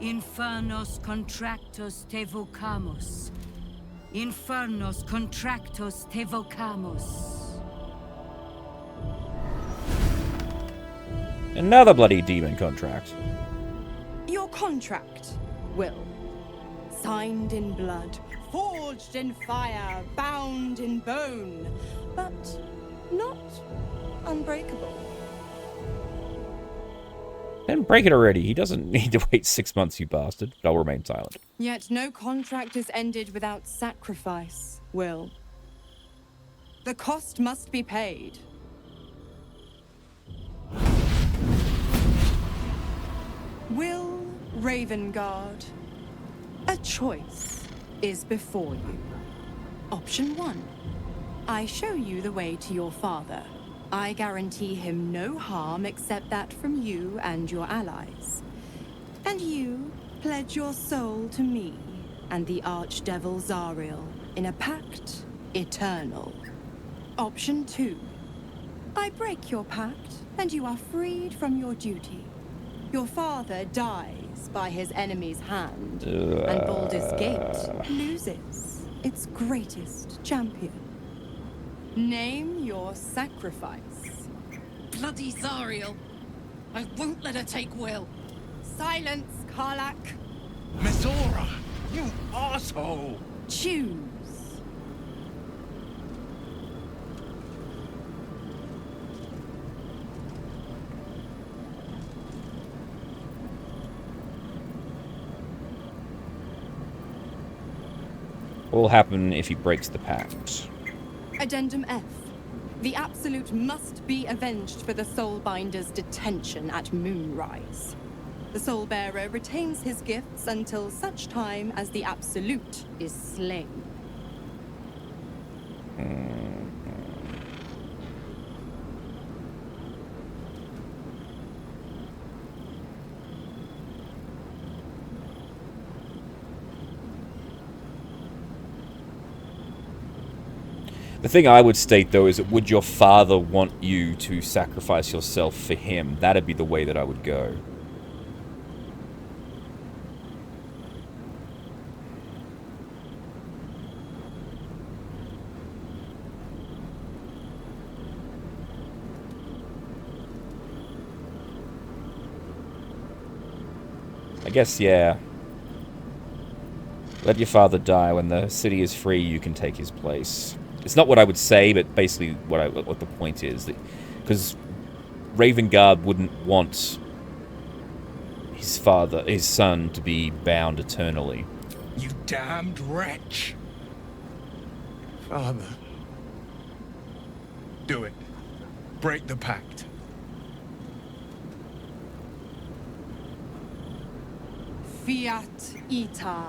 Infernos contractus te vocamus. Infernos contractus te vocamus. Another bloody demon contract. Your contract, Will. Signed in blood, forged in fire, bound in bone, but not unbreakable. Then break it already. He doesn't need to wait 6 months, you bastard. I'll remain silent. Yet no contract is ended without sacrifice, Will. The cost must be paid. Will Ravengard, a choice is before you. Option 1. I show you the way to your father. I guarantee him no harm except that from you and your allies. And you pledge your soul to me and the Archdevil Zariel in a pact eternal. Option 2. I break your pact and you are freed from your duty. Your father dies by his enemy's hand, and Baldurs Gate loses its greatest champion. Name your sacrifice. Bloody Zariel. I won't let her take Will. Silence, Karlak. Mazora, you asshole! Choose. What will happen if he breaks the pact? Addendum F. The Absolute must be avenged for the Soulbinder's detention at Moonrise. The Soulbearer retains his gifts until such time as the Absolute is slain. The thing I would state, though, is that would your father want you to sacrifice yourself for him? That'd be the way that I would go. I guess, yeah. Let your father die. When the city is free, you can take his place. It's not what I would say, but basically what the point is. Because Ravengard wouldn't want his son, to be bound eternally. You damned wretch! Father. Do it. Break the pact. Fiat ita.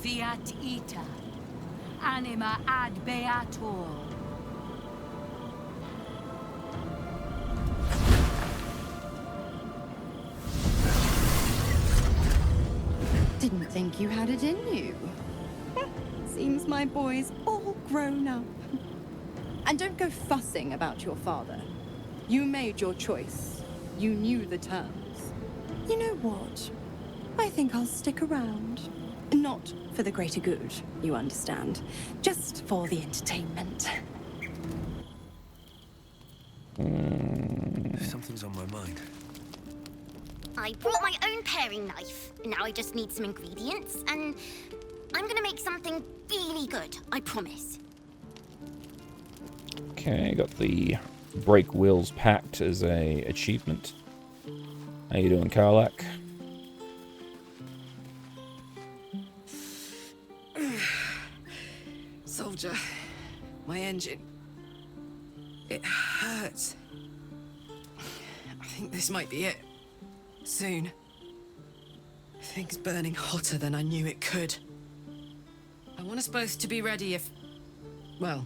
Fiat ita. Anima ad beator. Didn't think you had it in you. Seems my boy's all grown up. And don't go fussing about your father. You made your choice. You knew the terms. You know what? I think I'll stick around. Not for the greater good, you understand. Just for the entertainment. Something's on my mind. I brought my own paring knife. Now I just need some ingredients, and I'm gonna make something really good, I promise. Okay, got the break wheels pact as a achievement. How you doing, Karlak? Soldier, my engine. It hurts. I think this might be it. Soon. Things burning hotter than I knew it could. I want us both to be ready if... well,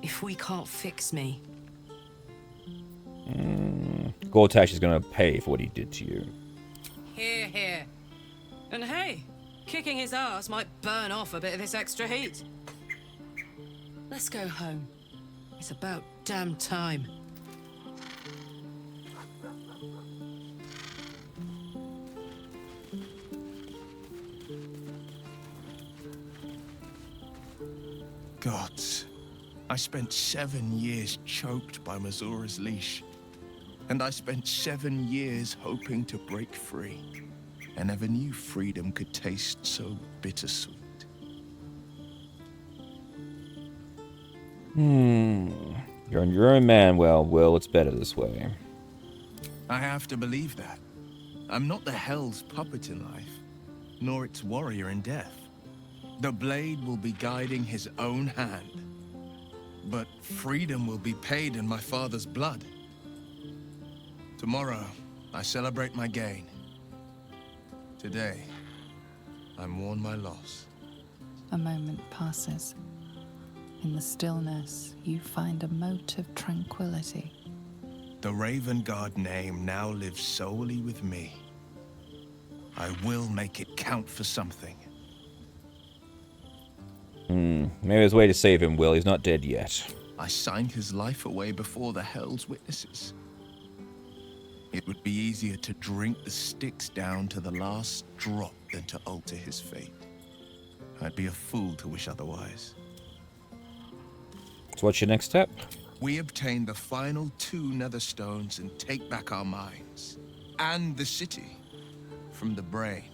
if we can't fix me. Gortash is going to pay for what he did to you. Here, here. And hey, kicking his ass might burn off a bit of this extra heat. Let's go home. It's about damn time. Gods, I spent 7 years choked by Mazora's leash. And I spent 7 years hoping to break free. I never knew freedom could taste so bittersweet. You're on your own man, Will, it's better this way. I have to believe that. I'm not the Hell's puppet in life, nor its warrior in death. The blade will be guiding his own hand. But freedom will be paid in my father's blood. Tomorrow, I celebrate my gain. Today, I mourn my loss. A moment passes. In the stillness, you find a mote of tranquility. The Raven Guard name now lives solely with me. I will make it count for something. Maybe there's a way to save him, Will. He's not dead yet. I signed his life away before the Hell's witnesses. It would be easier to drink the sticks down to the last drop than to alter his fate. I'd be a fool to wish otherwise. So what's your next step? We obtain the final 2 nether stones and take back our minds. And the city. From the brain.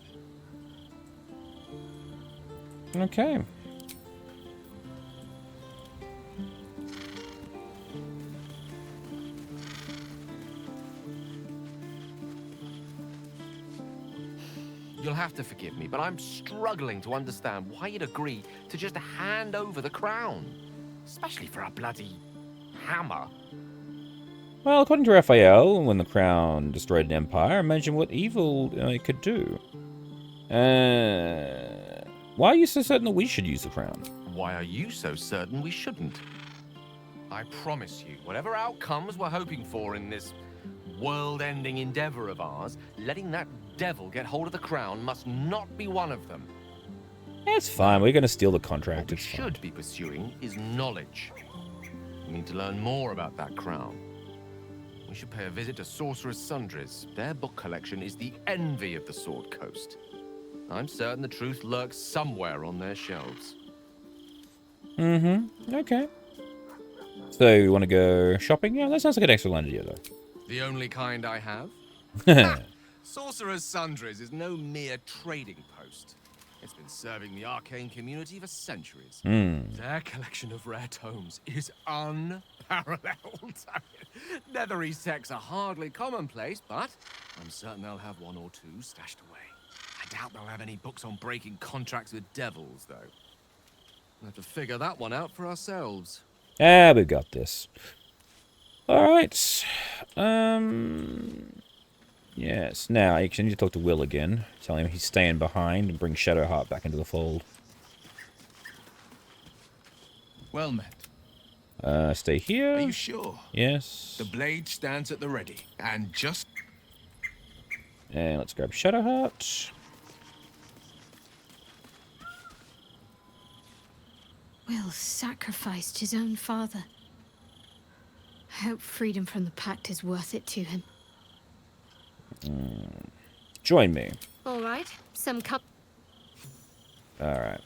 Okay. You'll have to forgive me, but I'm struggling to understand why you'd agree to just hand over the crown. Especially for a bloody hammer. Well, according to Raphael, when the crown destroyed an empire, imagine what evil it could do. Why are you so certain that we should use the crown? Why are you so certain we shouldn't? I promise you, whatever outcomes we're hoping for in this world-ending endeavor of ours, letting that devil get hold of the crown must not be one of them. It's fine. We're going to steal the contract. What we should be pursuing is knowledge. We need to learn more about that crown. We should pay a visit to Sorcerer's Sundries. Their book collection is the envy of the Sword Coast. I'm certain the truth lurks somewhere on their shelves. Okay. So, you want to go shopping? Yeah, that sounds like an excellent idea, though. The only kind I have? Sorcerer's Sundries is no mere trading post. It's been serving the arcane community for centuries. Their collection of rare tomes is unparalleled. Nethery's texts are hardly commonplace, but I'm certain they'll have 1 or 2 stashed away. I doubt they'll have any books on breaking contracts with devils, though. We'll have to figure that one out for ourselves. Ah, we've got this. Alright. Yes, now I actually need to talk to Will again. Tell him he's staying behind and bring Shadowheart back into the fold. Well met. Stay here. Are you sure? Yes. The blade stands at the ready, and just... And let's grab Shadowheart. Will sacrificed his own father. I hope freedom from the Pact is worth it to him. Join me. All right, some cup. Alright.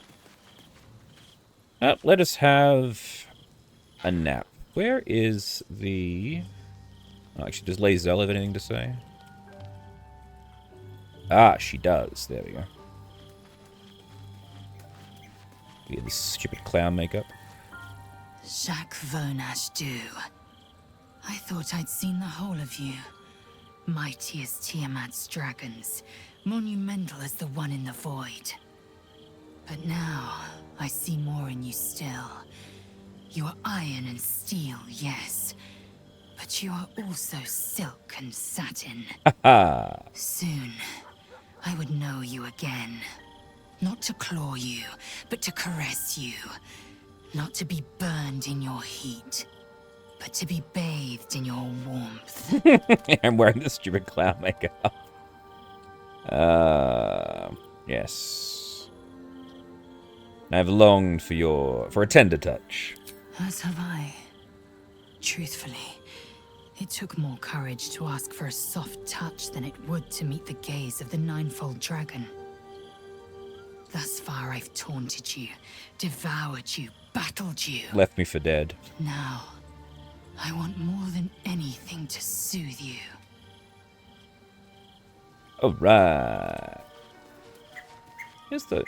Let us have a nap. Where is the... Oh, actually, does Lae'zel have anything to say? Ah, she does. There we go. Yeah, this stupid clown makeup. Jacques Vernache du. I thought I'd seen the whole of you. Mighty as Tiamat's dragons, monumental as the one in the void. But now, I see more in you still. You are iron and steel, yes. But you are also silk and satin. Soon, I would know you again. Not to claw you, but to caress you. Not to be burned in your heat, but to be bathed in your warmth. I'm wearing this stupid clown makeup. Yes. I've longed for a tender touch. As have I. Truthfully, it took more courage to ask for a soft touch than it would to meet the gaze of the ninefold dragon. Thus far I've taunted you, devoured you, battled you. Left me for dead. Now, I want more than anything to soothe you. Alright. Here's the...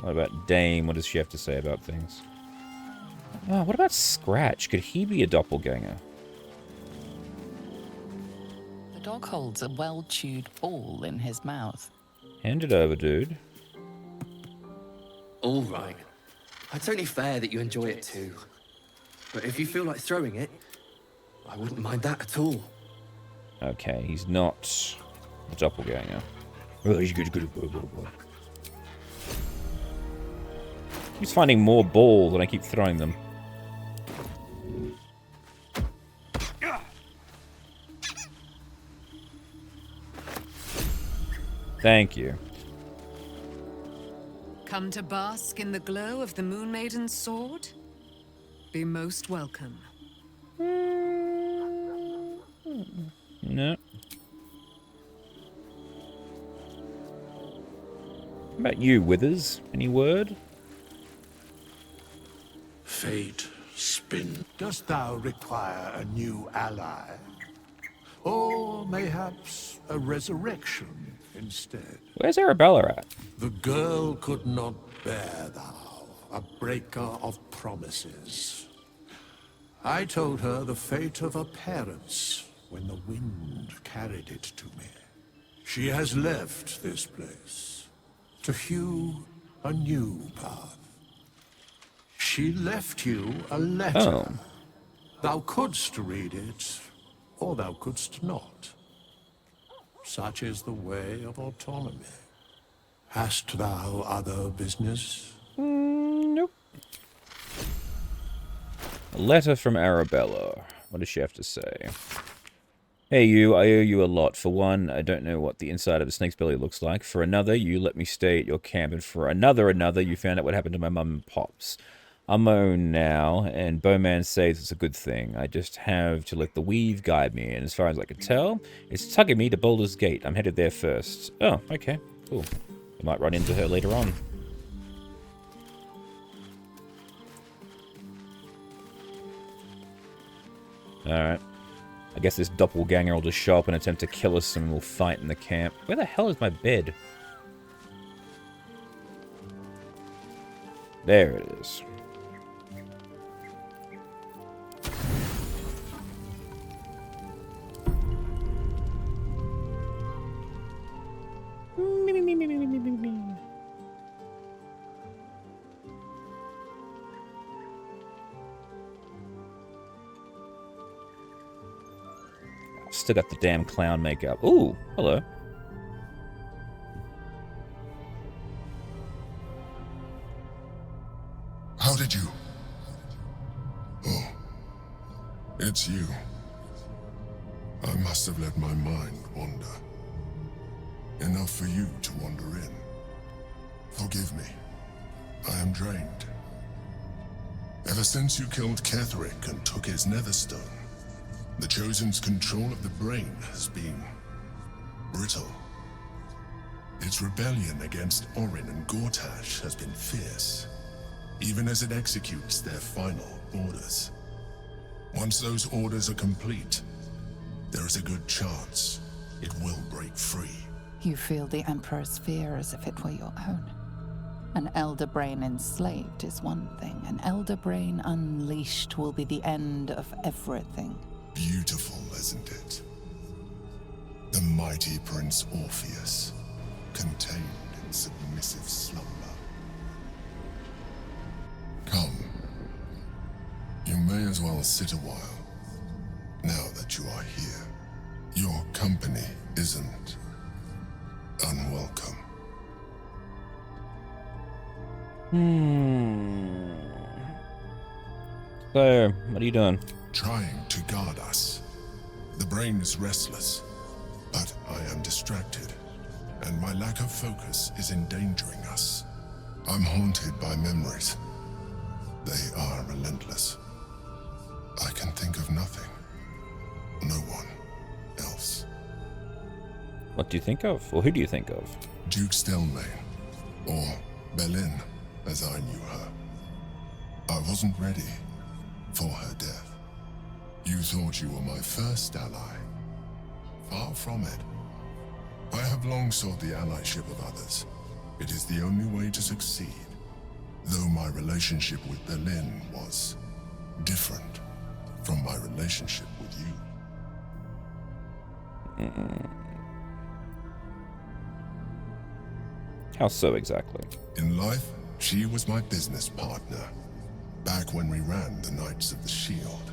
what about Dame? What does she have to say about things? Oh, what about Scratch? Could he be a doppelganger? The dog holds a well-chewed ball in his mouth. Hand it over, dude. All right. It's only fair that you enjoy it too. But if you feel like throwing it, I wouldn't mind that at all. Okay, he's not a doppelganger. Oh, he's good. He's finding more balls and I keep throwing them. Thank you. Come to bask in the glow of the Moon Maiden's sword? Be most welcome. No. What about you, Withers? Any word? Fate, spin. Dost thou require a new ally? Or mayhaps a resurrection instead? Where's Arabella at? The girl could not bear thou, a breaker of promises. I told her the fate of her parents when the wind carried it to me. She has left this place to hew a new path. She left you a letter. Oh. Thou couldst read it, or thou couldst not. Such is the way of autonomy. Hast thou other business? Nope. A letter from Arabella. What does she have to say? Hey you, I owe you a lot. For one, I don't know what the inside of a snake's belly looks like. For another, you let me stay at your camp. And for another, you found out what happened to my mum and pops. I'm my own now, and Bowman says it's a good thing. I just have to let the weave guide me, and as far as I can tell, it's tugging me to Baldurs Gate. I'm headed there first. Oh, okay, cool. I might run into her later on. Alright. I guess this doppelganger will just show up and attempt to kill us, and we'll fight in the camp. Where the hell is my bed? There it is. Still got the damn clown makeup. Ooh, hello. How did you? Oh, it's you. I must have let my mind wander. Enough for you to wander in. Forgive me. I am drained. Ever since you killed Ketherick and took his netherstone, the Chosen's control of the brain has been brittle. Its rebellion against Orin and Gortash has been fierce, even as it executes their final orders. Once those orders are complete, there is a good chance it will break free. You feel the Emperor's fear as if it were your own. An Elder Brain enslaved is one thing. An Elder Brain unleashed will be the end of everything. Beautiful, isn't it? The mighty Prince Orpheus, contained in submissive slumber. Come. You may as well sit a while, now that you are here. Your company isn't unwelcome. So, what are you doing? Trying to guard us. The brain is restless, but I am distracted, and my lack of focus is endangering us. I'm haunted by memories. They are relentless. I can think of nothing. No one else. What do you think of? Or who do you think of? Duke Stelmane, or Belin, as I knew her. I wasn't ready for her death. You thought you were my first ally. Far from it. I have long sought the allyship of others. It is the only way to succeed. Though my relationship with Belin was different from my relationship with you. How so exactly? In life, she was my business partner, back when we ran the Knights of the Shield.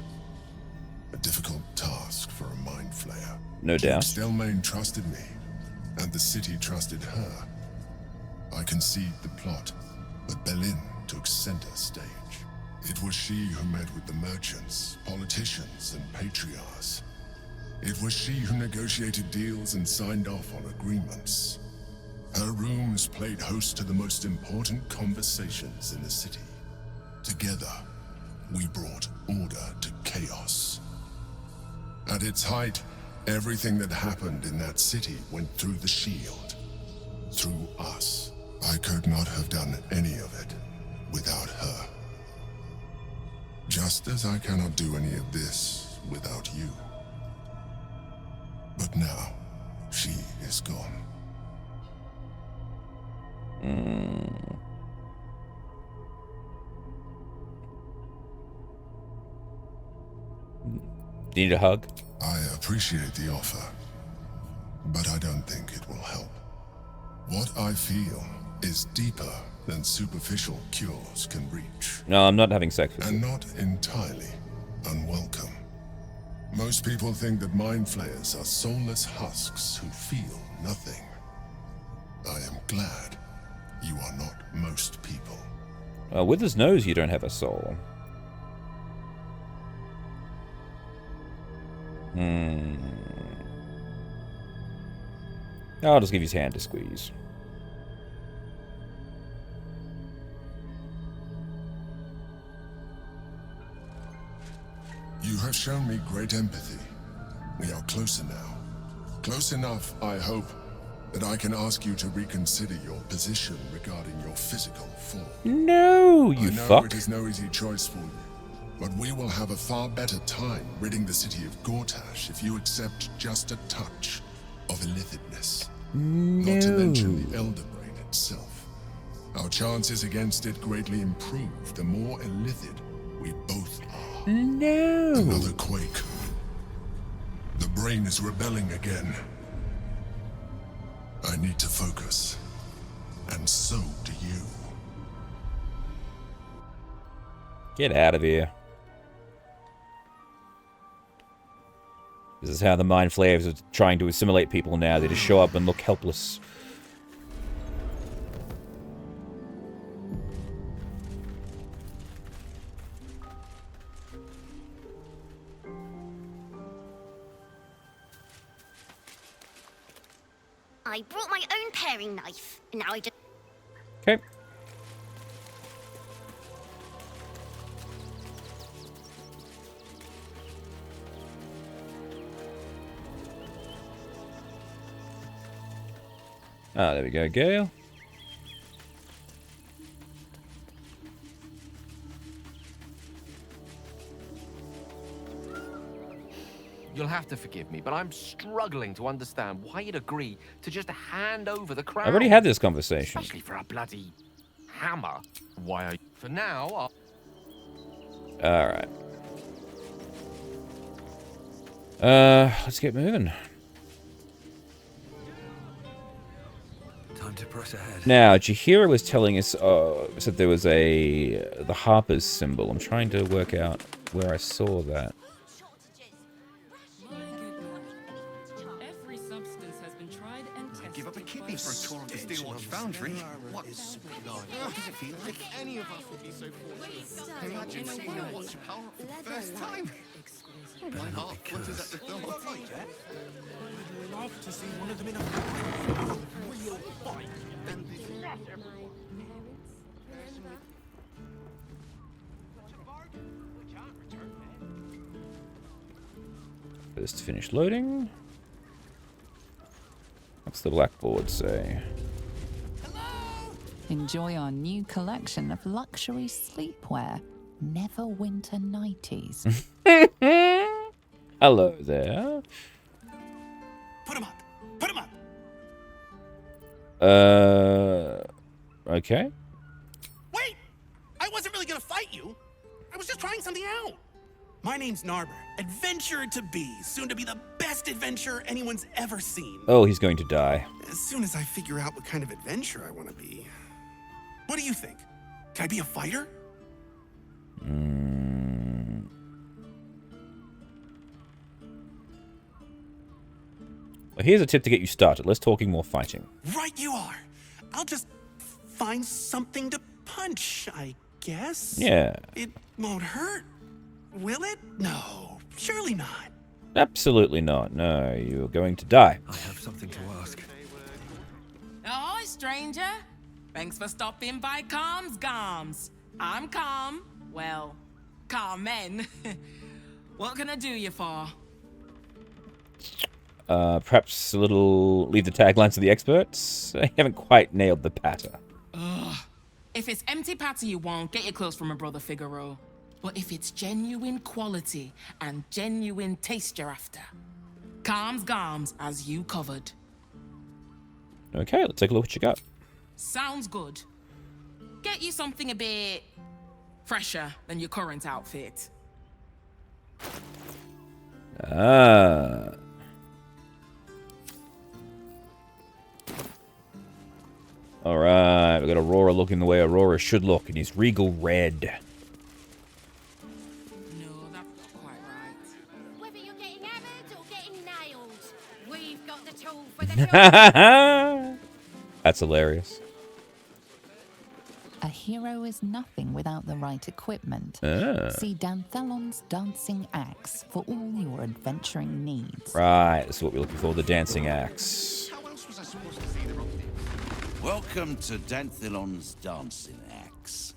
A difficult task for a mind flayer. No doubt. Stelmane trusted me, and the city trusted her. I conceived the plot, but Belin took center stage. It was she who met with the merchants, politicians, and patriarchs. It was she who negotiated deals and signed off on agreements. Her rooms played host to the most important conversations in the city. Together, we brought order to chaos. At its height, everything that happened in that city went through the shield. Through us. I could not have done any of it without her. Just as I cannot do any of this without you. But now, she is gone. Do you need a hug? I appreciate the offer, but I don't think it will help. What I feel is deeper than superficial cures can reach. No, I'm not having sex with you. And not entirely unwelcome. Most people think that mind flayers are soulless husks who feel nothing. I am glad you are not most people. Withers knows you don't have a soul. I'll just give you his hand to squeeze. You have shown me great empathy. We are closer now. Close enough, I hope, that I can ask you to reconsider your position regarding your physical form. No, you I know fuck. it is no easy choice for you, but we will have a far better time ridding the city of Gortash if you accept just a touch of illithidness. No. Not to mention the Elder Brain itself. Our chances against it greatly improve the more illithid we both are. No. Another quake. The brain is rebelling again. I need to focus. And so do you. Get out of here. This is how the Mind Flayers are trying to assimilate people now. They just show up and look helpless. I brought my own paring knife. Now I just... Okay. Ah, there we go, Gale. You'll have to forgive me, but I'm struggling to understand why you'd agree to just hand over the crown. I've already had this conversation. Especially for a bloody hammer. Why are you... For now, Alright. Let's get moving. Time to press ahead. Now, Jahira was telling us, said there was the Harper's symbol. I'm trying to work out where I saw that. Every substance has been tried and tested. Give up a kidney for a tour of the Steelwatch Foundry. What does it feel like? Any of us would be so fortunate. Imagine seeing a watch power for the first time. Why not? What is that the film look like, Jack? I'd love to see one of them in a real fight. And First finish loading. What's the blackboard say? Enjoy our new collection of luxury sleepwear. Neverwinter nighties. Hello there. put him up. Put him up. Okay. Wait! I wasn't really gonna fight you. I was just trying something out. My name's Narber, adventurer to be, soon to be the best adventurer anyone's ever seen. Oh, he's going to die. As soon as I figure out what kind of adventurer I want to be. What do you think? Can I be a fighter? Well, here's a tip to get you started. Let's talking more fighting. Right you are. I'll just find something to punch, I guess. Yeah. It won't hurt, will it? No, surely not. Absolutely not. No, you're going to die. I have something to ask. Ahoy, stranger. Thanks for stopping by Calm's Gums. I'm Calm. Well, Carmen. What can I do you for? Perhaps a little... leave the taglines to the experts? I haven't quite nailed the patter. Ugh. If it's empty patter you want, get your clothes from my brother Figaro. But if it's genuine quality and genuine taste you're after, Calm's Gums as you covered. Okay, let's take a look what you got. Sounds good. Get you something a bit fresher than your current outfit. Ah. Alright, we've got Aurora looking the way Aurora should look in his regal red. Whether you're getting hammered or getting nailed, we've got the tool for the job. That's hilarious. A hero is nothing without the right equipment. Ah. See Danthelon's dancing axe for all your adventuring needs. Right, that's what we're looking for, the dancing axe. Welcome to Danthelon's dancing axe.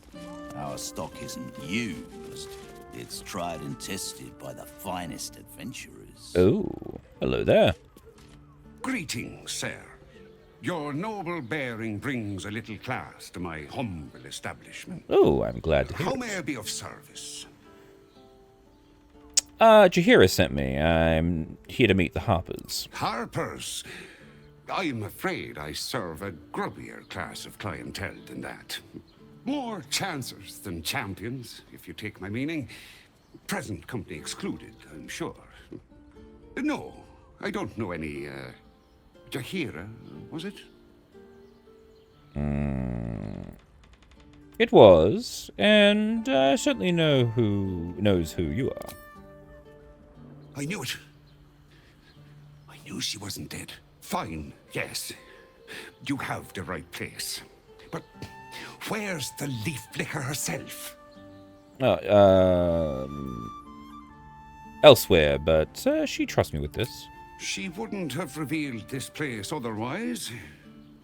Our stock isn't used. It's tried and tested by the finest adventurers. Oh, hello there. Greetings, sir. Your noble bearing brings a little class to my humble establishment. Oh, I'm glad to hear How it. may I be of service? Jahira sent me. I'm here to meet the Harpers. Harpers? I'm afraid I serve a grubbier class of clientele than that. More chancers than champions, if you take my meaning. Present company excluded, I'm sure. No, I don't know any, Jahira, was it? It was, and I certainly know who knows who you are. I knew it. knew she wasn't dead. Fine, yes. You have the right place. But where's the leaf flicker herself? Elsewhere, but she trusts me with this. She wouldn't have revealed this place otherwise,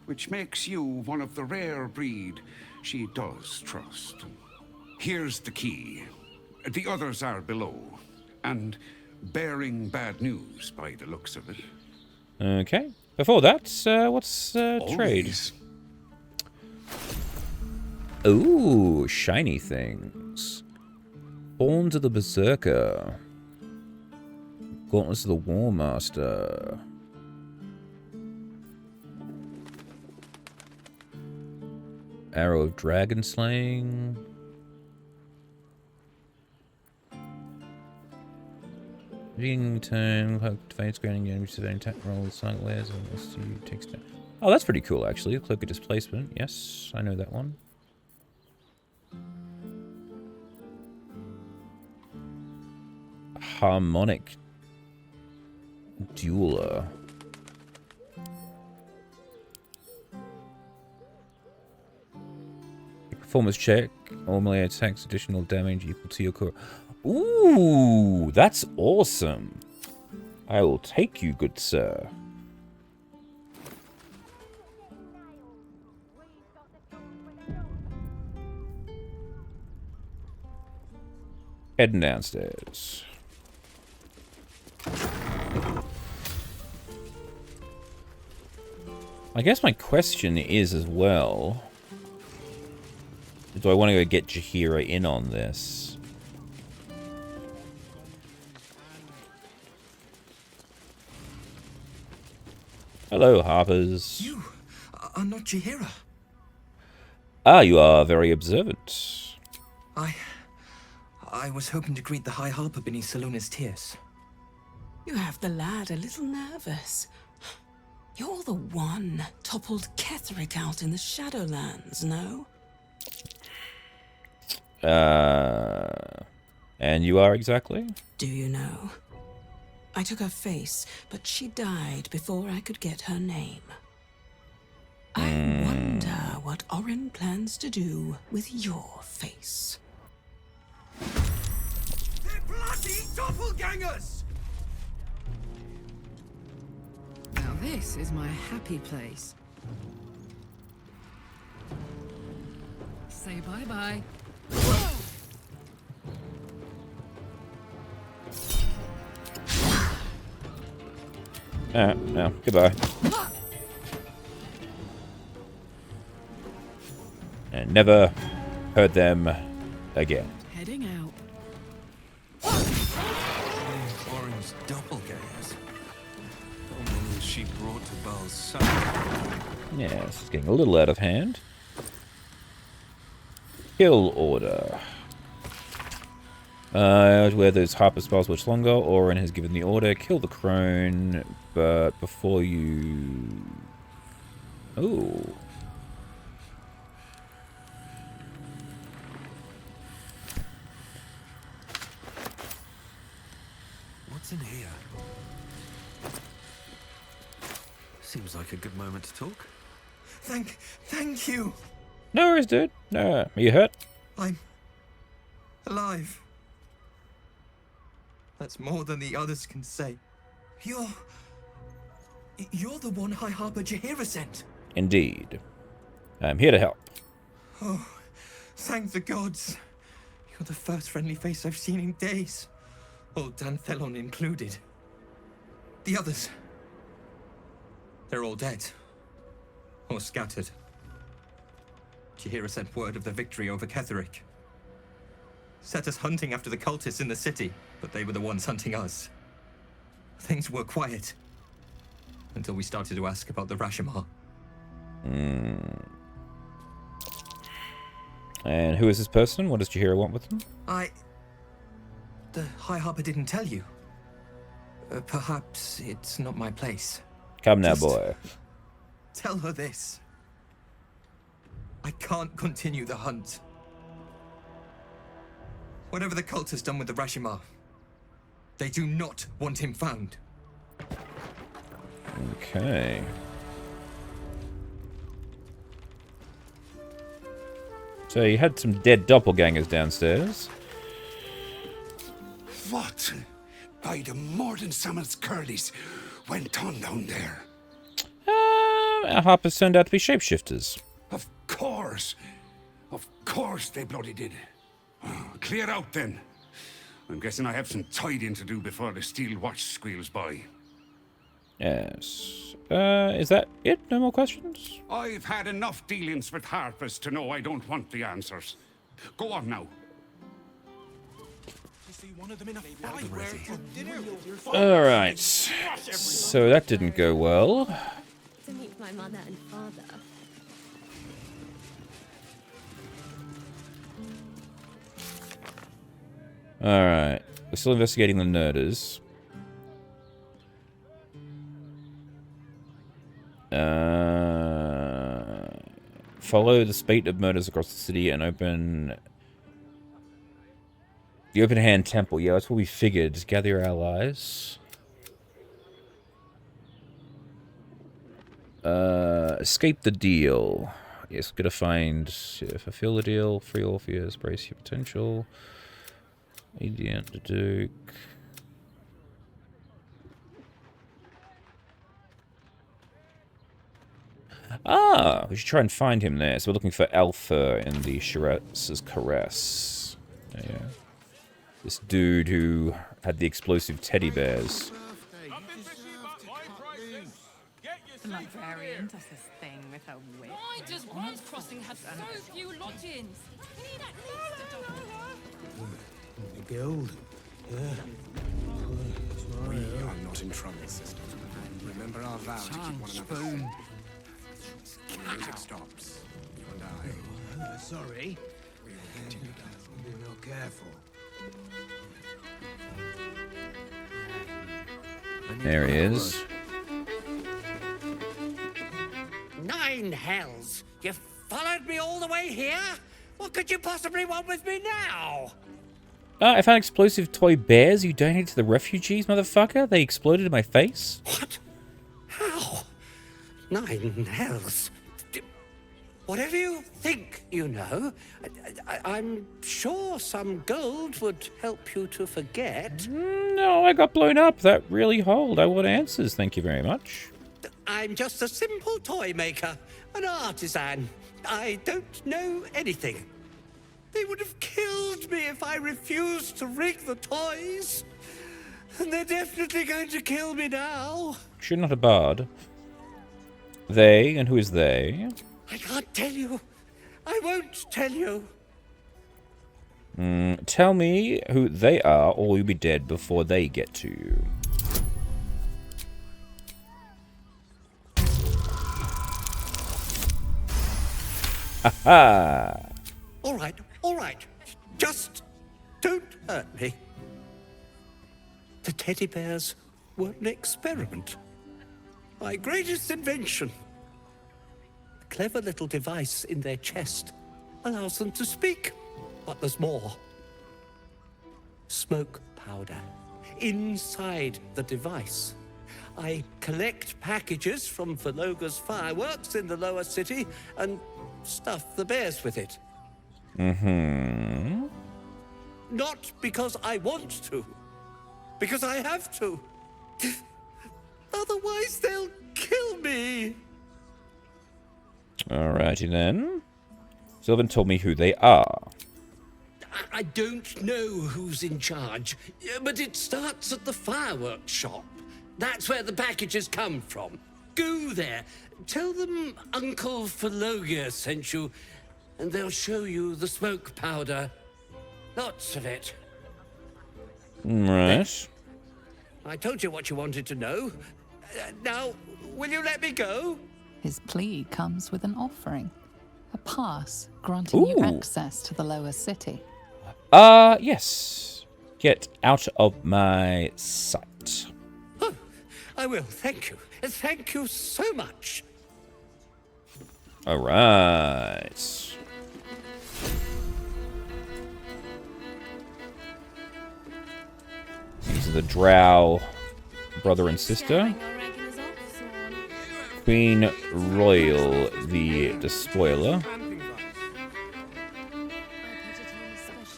which makes you one of the rare breed she does trust. Here's the key. The others are below, and bearing bad news by the looks of it. Okay. Before that, what's trade? Ooh, shiny things. Horns of the Berserker. Gauntlets of the War Master. Arrow of Dragon Slaying. Being turn, cloak defense, granting enemy to their attack roll, silent wares, unless you take step. Oh, that's pretty cool, actually. Cloak of Displacement. Yes, I know that one. Harmonic Dueler. Performance check. All melee attacks additional damage equal to your core. Ooh, that's awesome. I will take you, good sir. Heading downstairs. I guess my question is as well, do I want to go get Jaheira in on this? Hello, Harpers. You are not Jaheira. Ah, you are very observant. I was hoping to greet the High Harper beneath Salona's tears. You have the lad a little nervous. You're the one toppled Ketheric out in the Shadowlands, no? And you are exactly? Do you know? I took her face, but she died before I could get her name. I wonder what Orin plans to do with your face. They're bloody doppelgangers! Now this is my happy place. Say bye-bye. No, goodbye. And never heard them again. Heading out. Orin's doppelgangers. How many she brought to Baal's side? Yeah, this is getting a little out of hand. Kill order. Where those Harper spells much longer, Orin has given the order. Kill the crone, but before you... Ooh. What's in here? Seems like a good moment to talk. Thank you. No worries, dude. No, are you hurt? I'm alive. That's more than the others can say. You're the one High Harper Jaheira sent. Indeed. I'm here to help. Oh, thank the gods. You're the first friendly face I've seen in days. Old Danthelon included. The others, they're all dead. Or scattered. Jaheira sent word of the victory over Ketheric. Set us hunting after the cultists in the city, but they were the ones hunting us. Things were quiet. Until we started to ask about the Rashomar. And who is this person? What does Jaheira want with them? The High Harper didn't tell you. Perhaps it's not my place. Come now, boy. Tell her this. I can't continue the hunt. Whatever the cult has done with the Rashomar, they do not want him found. Okay. So you had some dead doppelgangers downstairs. What? By the Mordensammel's curlies went on down there? Our harpers turned out to be shapeshifters. Of course. Of course they bloody did. Clear out then. I'm guessing I have some tidying to do before the steel watch squeals by. Yes. Is that it? No more questions? I've had enough dealings with harpers to know I don't want the answers. Go on now. Alright. So that didn't go well. To meet my mother and father. Alright. We're still investigating the nerders. Follow the spate of murders across the city and open... The Open Hand Temple. Yeah, that's what we figured. Just gather your allies. Escape the deal. Yes, gotta find... fulfill the deal. Free Orpheus. Brace your potential. Adiant the Duke. Ah, we should try and find him there. So we're looking for Alpha in the Shiraz's Caress. Yeah. This dude who had the explosive teddy bears. The librarian does this thing with her whip. Why does World Crossing have so few lodgings? We need at least a double. The guild. Yeah. We are not in trouble, sister. And remember our vow to keep one another. Spoon. When music stops, you and I. Sorry. We will continue to Be real careful. There he is. 9 hells! You followed me all the way here? What could you possibly want with me now? I found explosive toy bears you donated to the refugees, motherfucker. They exploded in my face. What? How? 9 hells. Whatever you think you know, I'm sure some gold would help you to forget. No, I got blown up. That really hold. I want answers. Thank you very much. I'm just a simple toy maker, an artisan. I don't know anything. They would have killed me if I refused to rig the toys. And they're definitely going to kill me now. You're not a bard. They, and who is they? I can't tell you. I won't tell you. Tell me who they are, or you'll be dead before they get to you. Ha-ha! All right. Just don't hurt me. The teddy bears were an experiment. My greatest invention. A clever little device in their chest allows them to speak. But there's more. Smoke powder inside the device. I collect packages from Valoga's fireworks in the lower city and stuff the bears with it. Mm-hmm. Not because I want to, because I have to. Otherwise, they'll kill me. Alrighty then. Sylvan told me who they are. I don't know who's in charge, but it starts at the fireworks shop. That's where the packages come from. Go there. Tell them Uncle Phalogia sent you, and they'll show you the smoke powder. Lots of it. Right. I told you what you wanted to know. Now, will you let me go? His plea comes with an offering. A pass granting you Ooh. access to the lower city. Yes. Get out of my sight. Oh, I will, thank you. Thank you so much. Alright. These are the Drow brother and sister. Our regulars off, so Queen Royal, the Despoiler.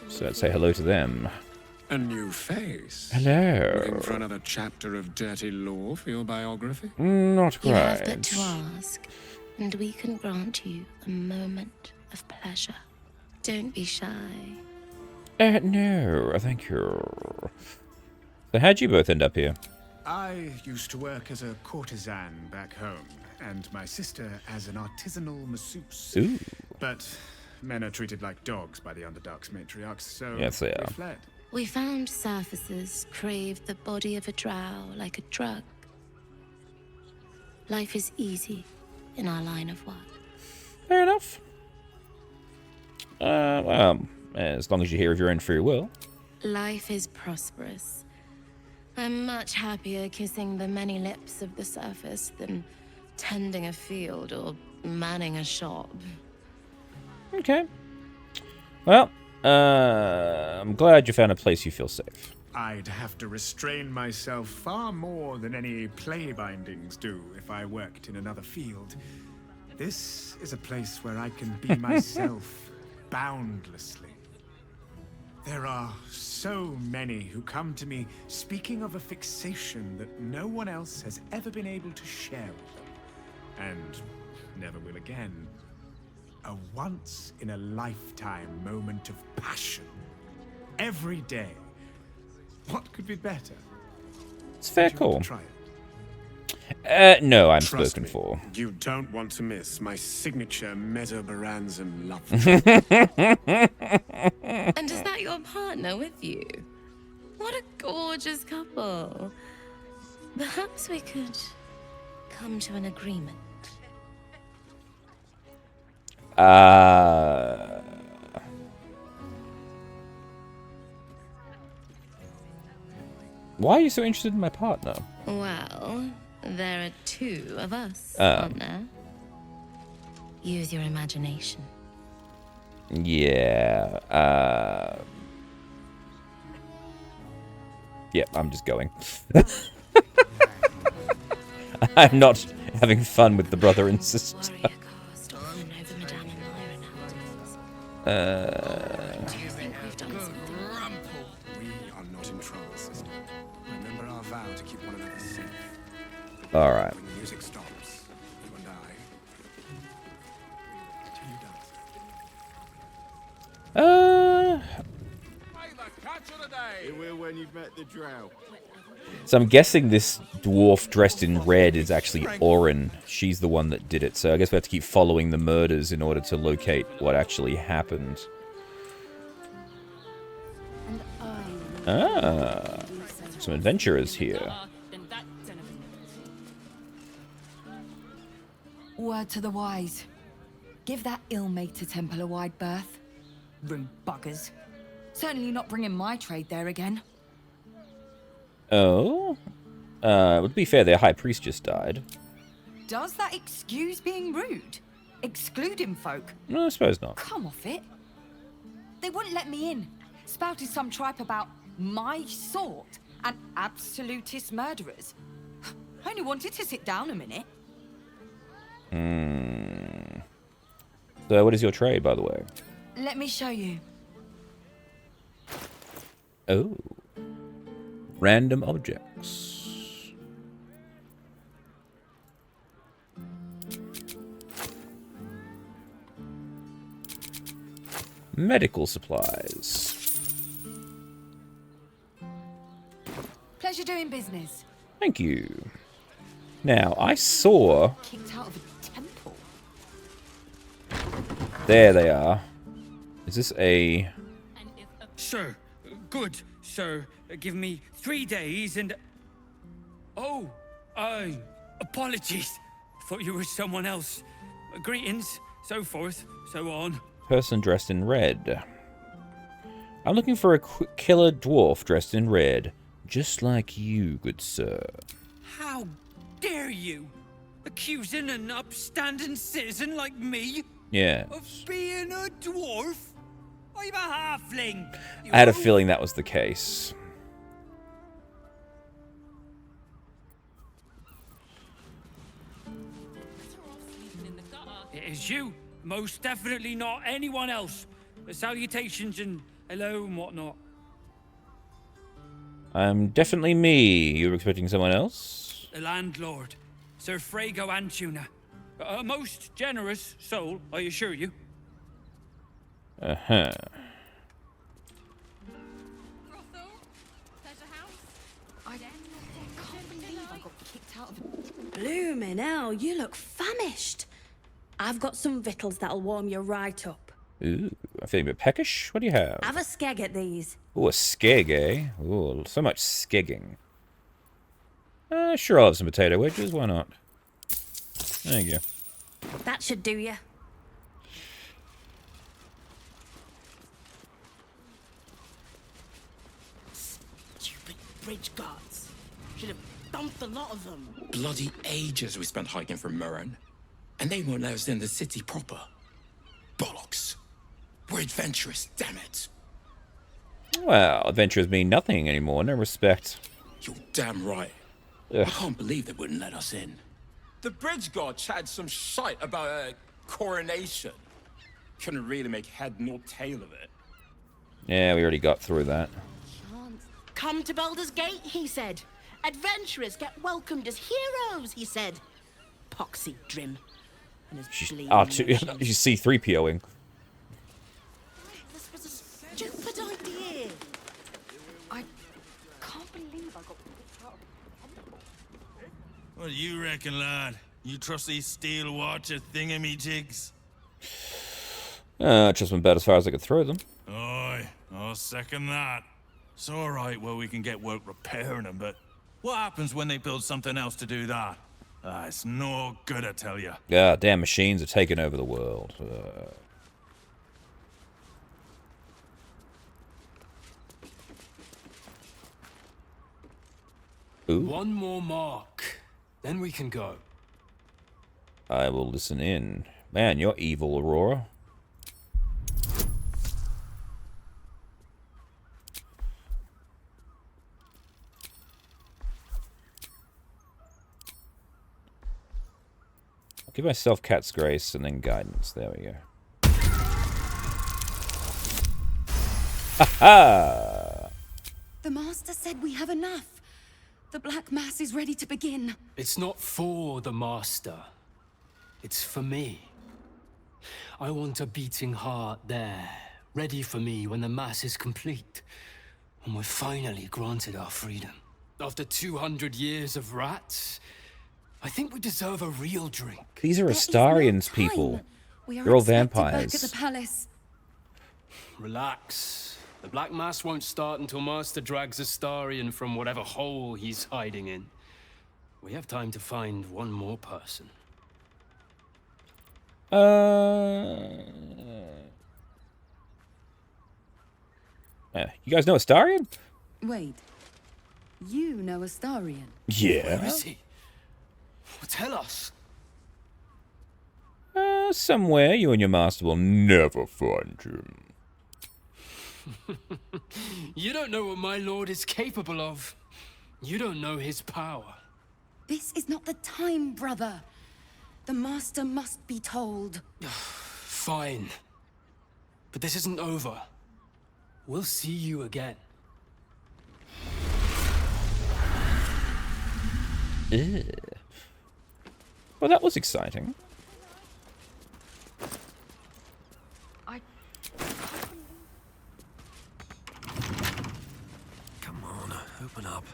So let's say hello to them. A new face. Hello. Looking for another chapter of dirty lore for your biography? Not You have but quite. to ask, and we can grant you a moment of pleasure. Don't be shy. No, thank you. So how'd you both end up here? I used to work as a courtesan back home, and my sister as an artisanal masseuse. Ooh. But men are treated like dogs by the Underdark's matriarchs, so Yes, they are. we fled. We found surfacers craved the body of a drow like a drug. Life is easy in our line of work. Fair enough. Well, as long as you're here of your own free will. Life is prosperous. I'm much happier kissing the many lips of the surface than tending a field or manning a shop. Okay. Well, I'm glad you found a place you feel safe. I'd have to restrain myself far more than any play bindings do if I worked in another field. This is a place where I can be myself boundlessly. There are so many who come to me speaking of a fixation that no one else has ever been able to share with them, and never will again. A once-in-a-lifetime moment of passion. Every day. What could be better? It's fair Would you want call. to try it? No, I'm Trust spoken me, for. You don't want to miss my signature Mesobaranzan love. And is that your partner with you? What a gorgeous couple. Perhaps we could come to an agreement. Why are you so interested in my partner? Well, there are two of us, Oh. aren't there? Use your imagination. Yeah. Yep, I'm just going. I'm not having fun with the brother and sister. We are not in trouble, sister. Remember our vow to keep one another safe. Alright. When the music stops, you and I continue dancing. It will when you've met the drow. So I'm guessing this dwarf dressed in red is actually Orin. She's the one that did it. So I guess we have to keep following the murders in order to locate what actually happened. Ah, some adventurers here. Word to the wise. Give that ill-mated temple a wide berth. Rude buggers. Certainly not bringing my trade there again. Oh? To be fair, their high priest just died. Does that excuse being rude? Excluding folk? No, I suppose not. Come off it. They wouldn't let me in. Spouted some tripe about my sort and absolutist murderers. I only wanted to sit down a minute. So what is your trade, by the way? Let me show you. Oh. Random objects. Medical supplies. Pleasure doing business. Thank you. Now, I saw... Kicked out of a temple. There they are. Is this a... Sir, good, sir. Give me 3 days and... Oh, apologies. Thought you were someone else. Greetings, so forth, so on. person dressed in red? I'm looking for a killer dwarf dressed in red. Just like you, good sir. How dare you? Accusing an upstanding citizen like me? Yeah. Of being a dwarf? I'm a halfling. I had a feeling that was the case. It's you. Most definitely not anyone else. Salutations and hello and whatnot. I'm definitely me. You were expecting someone else? The landlord, Sir Frago Antuna. A most generous soul, I assure you. Uh-huh. Bloomin' hell, you look famished. I've got some victuals that'll warm you right up. Ooh, I'm feeling a bit peckish. What do you have? Have a skeg at these. Ooh, a skeg, eh? Ooh, so much skegging. Sure, I'll have some potato wedges. Why not? There you go. That should do you. Stupid bridge guards. Should have dumped a lot of them. Bloody ages we spent hiking from Murren. And they won't let us in the city proper. Bollocks. We're adventurous, damn it. Well, adventurers mean nothing anymore. No respect. You're damn right. Ugh. I can't believe they wouldn't let us in. The bridge guard chatted some shite about a coronation. Couldn't really make head nor tail of it. Yeah, we already got through that. Come to Baldurs Gate, he said. Adventurers get welcomed as heroes, he said. Poxy Drim. And his bleeding R2, you see 3POing. This was a stupid idea. I can't believe I got picked out of. What do you reckon, lad? You trust these steel watcher thingamajigs? Just went about as far as I could throw them. Aye, I'll second that. It's alright where we can get work repairing them, but what happens when they build something else to do that? It's no good, I tell you. God damn, machines are taking over the world. Ooh. One more mark, then we can go. I will listen in. Man, you're evil, Aurora. I'll give myself Cat's Grace and then Guidance. There we go. Ha-ha! The Master said we have enough. The Black Mass is ready to begin. It's not for the Master. It's for me. I want a beating heart there, ready for me when the Mass is complete. And we're finally granted our freedom. After 200 years of rats, I think we deserve a real drink. These are Astarians, people. They're all vampires. Back at the palace. Relax. The Black Mass won't start until Master drags Astarian from whatever hole he's hiding in. We have time to find one more person. You guys know Astarian? Wait. You know Astarian? Yeah. Where is he? Well, tell us. Somewhere you and your master will never find him. You don't know what my lord is capable of. You don't know his power. This is not the time, brother. The Master must be told. Fine. But this isn't over. We'll see you again. Ew. Well, that was exciting. Come on, open up.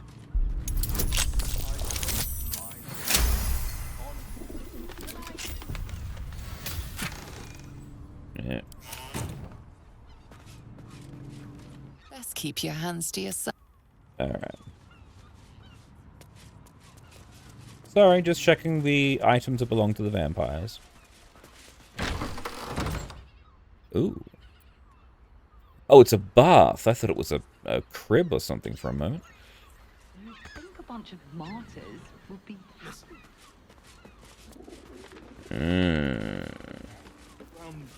Yeah. Best keep your hands to yourself. Alright. Sorry, just checking the items that belong to the vampires. Ooh. Oh, it's a bath. I thought it was a crib or something for a moment. I think a bunch of martyrs would be happy.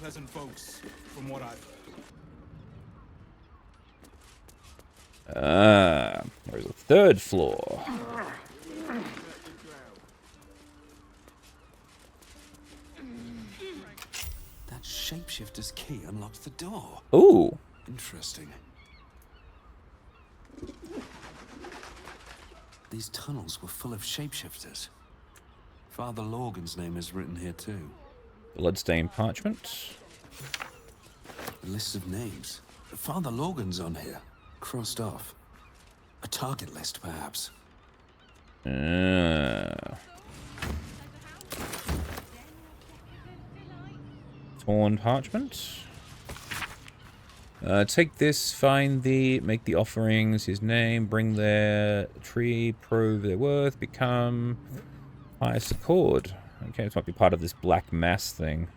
Pleasant folks, from what I've heard. There's a third floor. shapeshifter's key unlocked the door. Ooh. Interesting. These tunnels were full of shapeshifters. Father Logan's name is written here too. Bloodstained parchment. A list of names. Father Logan's on here. Crossed off. A target list, perhaps. Torn parchment. Take this, find make the offerings, his name, bring their tree, prove their worth, become highest accord. Okay, this might be part of this black mass thing.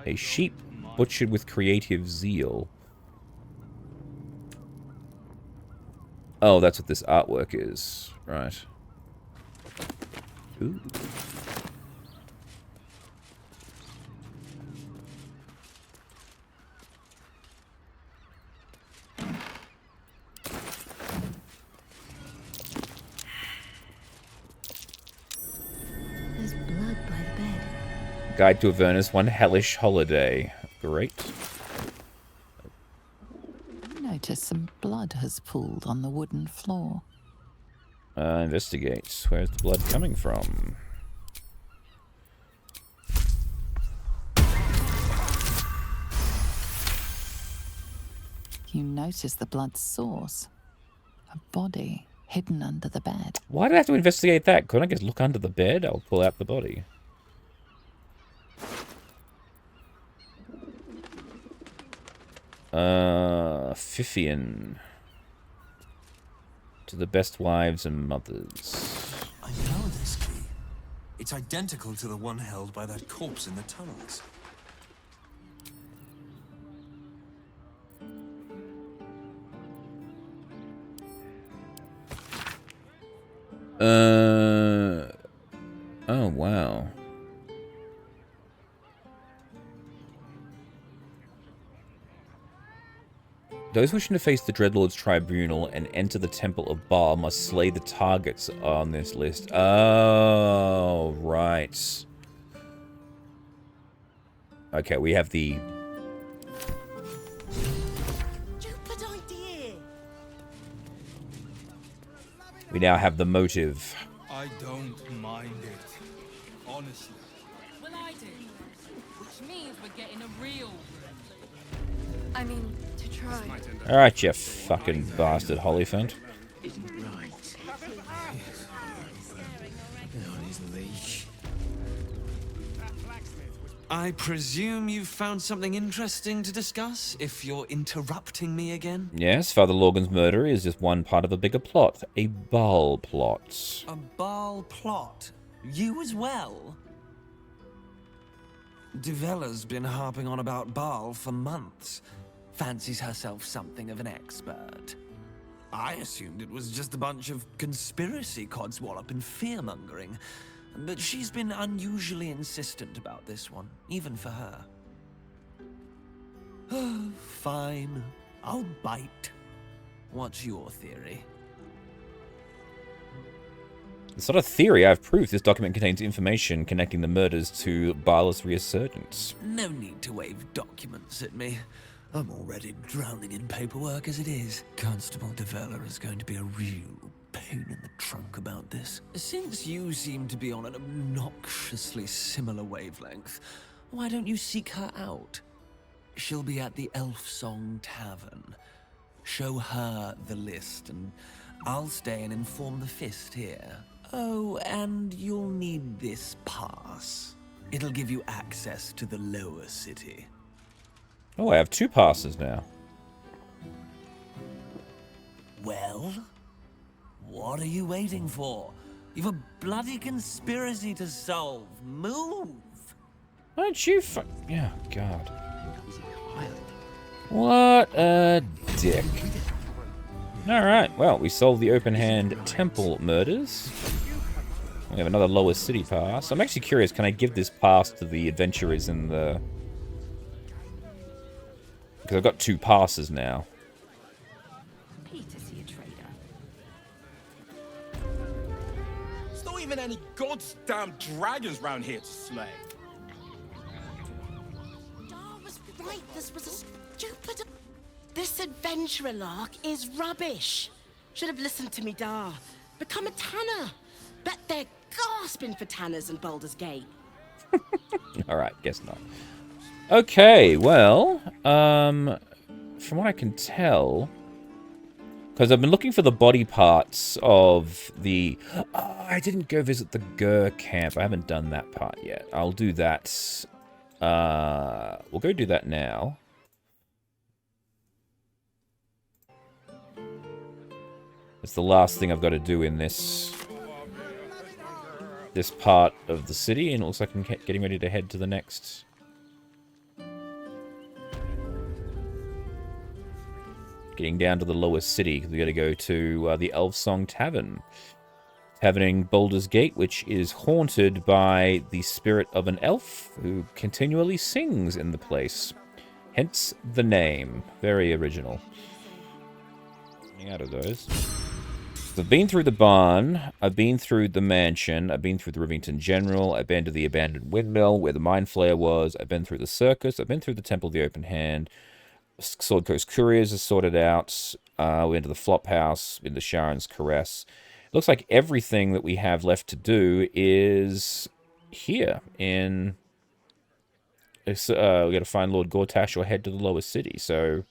A sheep butchered with creative zeal. Oh, that's what this artwork is. Right. Ooh. There's blood by the bed. Guide to Avernus, one hellish holiday. Great. Notice some blood has pooled on the wooden floor. Investigate. Where's the blood coming from? You notice the blood's source. A body hidden under the bed. Why do I have to investigate that? Couldn't I just look under the bed? I'll pull out the body. Fiffian. To the best wives and mothers. I know this key. It's identical to the one held by that corpse in the tunnels. Oh, wow. Those wishing to face the Dreadlord's tribunal and enter the Temple of Baal must slay the targets on this list. Oh, right. Okay, we have the... We now have the motive. I don't mind it, honestly. Well, I do. Which means we're getting a real... I mean, to try. Alright, you fucking bastard, Holyphant. Isn't right. On his leash. I presume you've found something interesting to discuss, if you're interrupting me again? Yes, Father Logan's murder is just one part of a bigger plot. A Baal plot. A Baal plot? You as well? Duvella's been harping on about Baal for months. Fancies herself something of an expert. I assumed it was just a bunch of conspiracy codswallop and fear-mongering. But she's been unusually insistent about this one, even for her. Fine, I'll bite. What's your theory? It's not a theory, I have proof. This document contains information connecting the murders to Baal's resurgence. No need to wave documents at me. I'm already drowning in paperwork as it is. Constable Devella is going to be a real pain in the trunk about this. Since you seem to be on an obnoxiously similar wavelength, why don't you seek her out? She'll be at the Elf Song Tavern. Show her the list, and I'll stay and inform the Fist here. Oh, and you'll need this pass. It'll give you access to the lower city. Oh, I have 2 passes now. Well? What are you waiting for? You've a bloody conspiracy to solve. Move! Aren't you yeah, God. What a dick. Alright, well, we solved the open-hand temple murders. We have another lower city pass. I'm actually curious, can I give this pass to the adventurers in the... Because I've got 2 passes now. There's not even any goddamn dragons round here to slay. This was a stupid... This adventurer lark is rubbish. Should have listened to me, da. Become a tanner. Bet they're gasping for tanners in Baldurs Gate. Alright, guess not. Okay, well, from what I can tell, because I've been looking for the body parts of the... Oh, I didn't go visit the Gur camp. I haven't done that part yet. I'll do that. We'll go do that now. It's the last thing I've got to do in this part of the city, and it looks like I'm getting ready to head to the next... Getting down to the lower city, because we got to go to the Elfsong Tavern. Taverning Baldurs Gate, which is haunted by the spirit of an elf who continually sings in the place. Hence the name. Very original. Getting out of those. So I've been through the barn, I've been through the mansion, I've been through the Rivington General, I've been to the abandoned windmill where the Mind Flayer was, I've been through the circus, I've been through the Temple of the Open Hand, Sword Coast Couriers is sorted out, we went to the Flop House, into Sharon's Caress. It looks like everything that we have left to do is here in... we got to find Lord Gortash or head to the lower city, so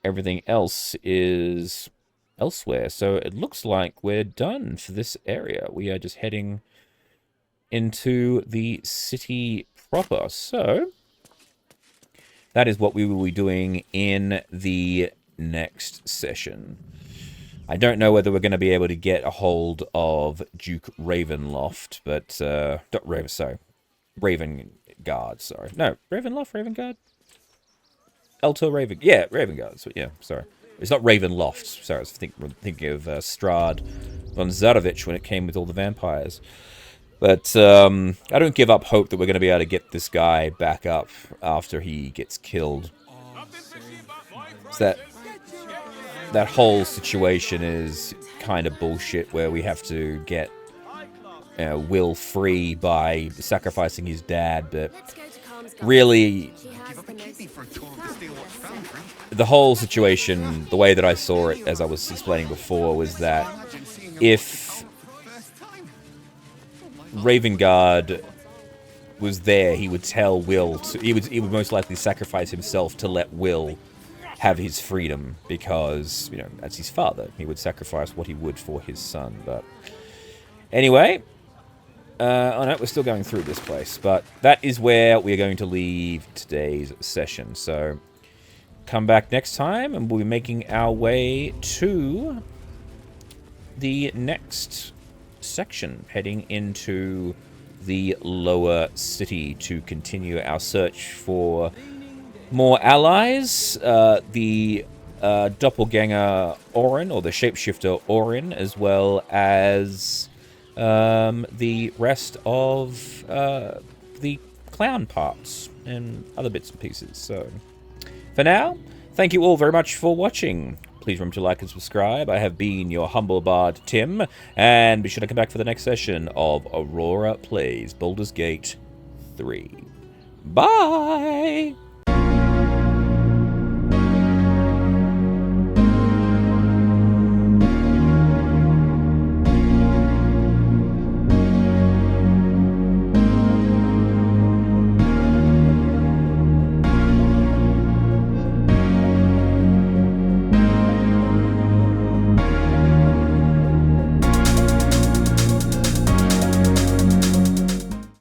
everything else is... elsewhere, so it looks like we're done for this area. We are just heading into the city proper. So that is what we will be doing in the next session. I don't know whether we're going to be able to get a hold of Duke Ravenloft, but not Raven, sorry, Ravengard. Sorry, no, Ravenloft, Ravengard, Elto Raven, yeah, Ravengard. So yeah, sorry. It's not Ravenloft. Sorry, I was thinking of Strahd von Zarovich when it came with all the vampires. But I don't give up hope that we're going to be able to get this guy back up after he gets killed. So that whole situation is kind of bullshit, where we have to get Will free by sacrificing his dad, but really... The whole situation, the way that I saw it, as I was explaining before, was that if Ravengard was there, he would tell Will to, he would most likely sacrifice himself to let Will have his freedom, because, you know, as his father, he would sacrifice what he would for his son. But anyway, oh no, we're still going through this place, but that is where we're going to leave today's session. So come back next time, and we'll be making our way to the next section, heading into the lower city to continue our search for more allies, the doppelganger Orin, or the shapeshifter Orin, as well as the rest of the clown parts and other bits and pieces. So for now, thank you all very much for watching. Please remember to like and subscribe. I have been your humble bard, Tim, and be sure to come back for the next session of Aurora Plays Baldurs Gate 3. Bye!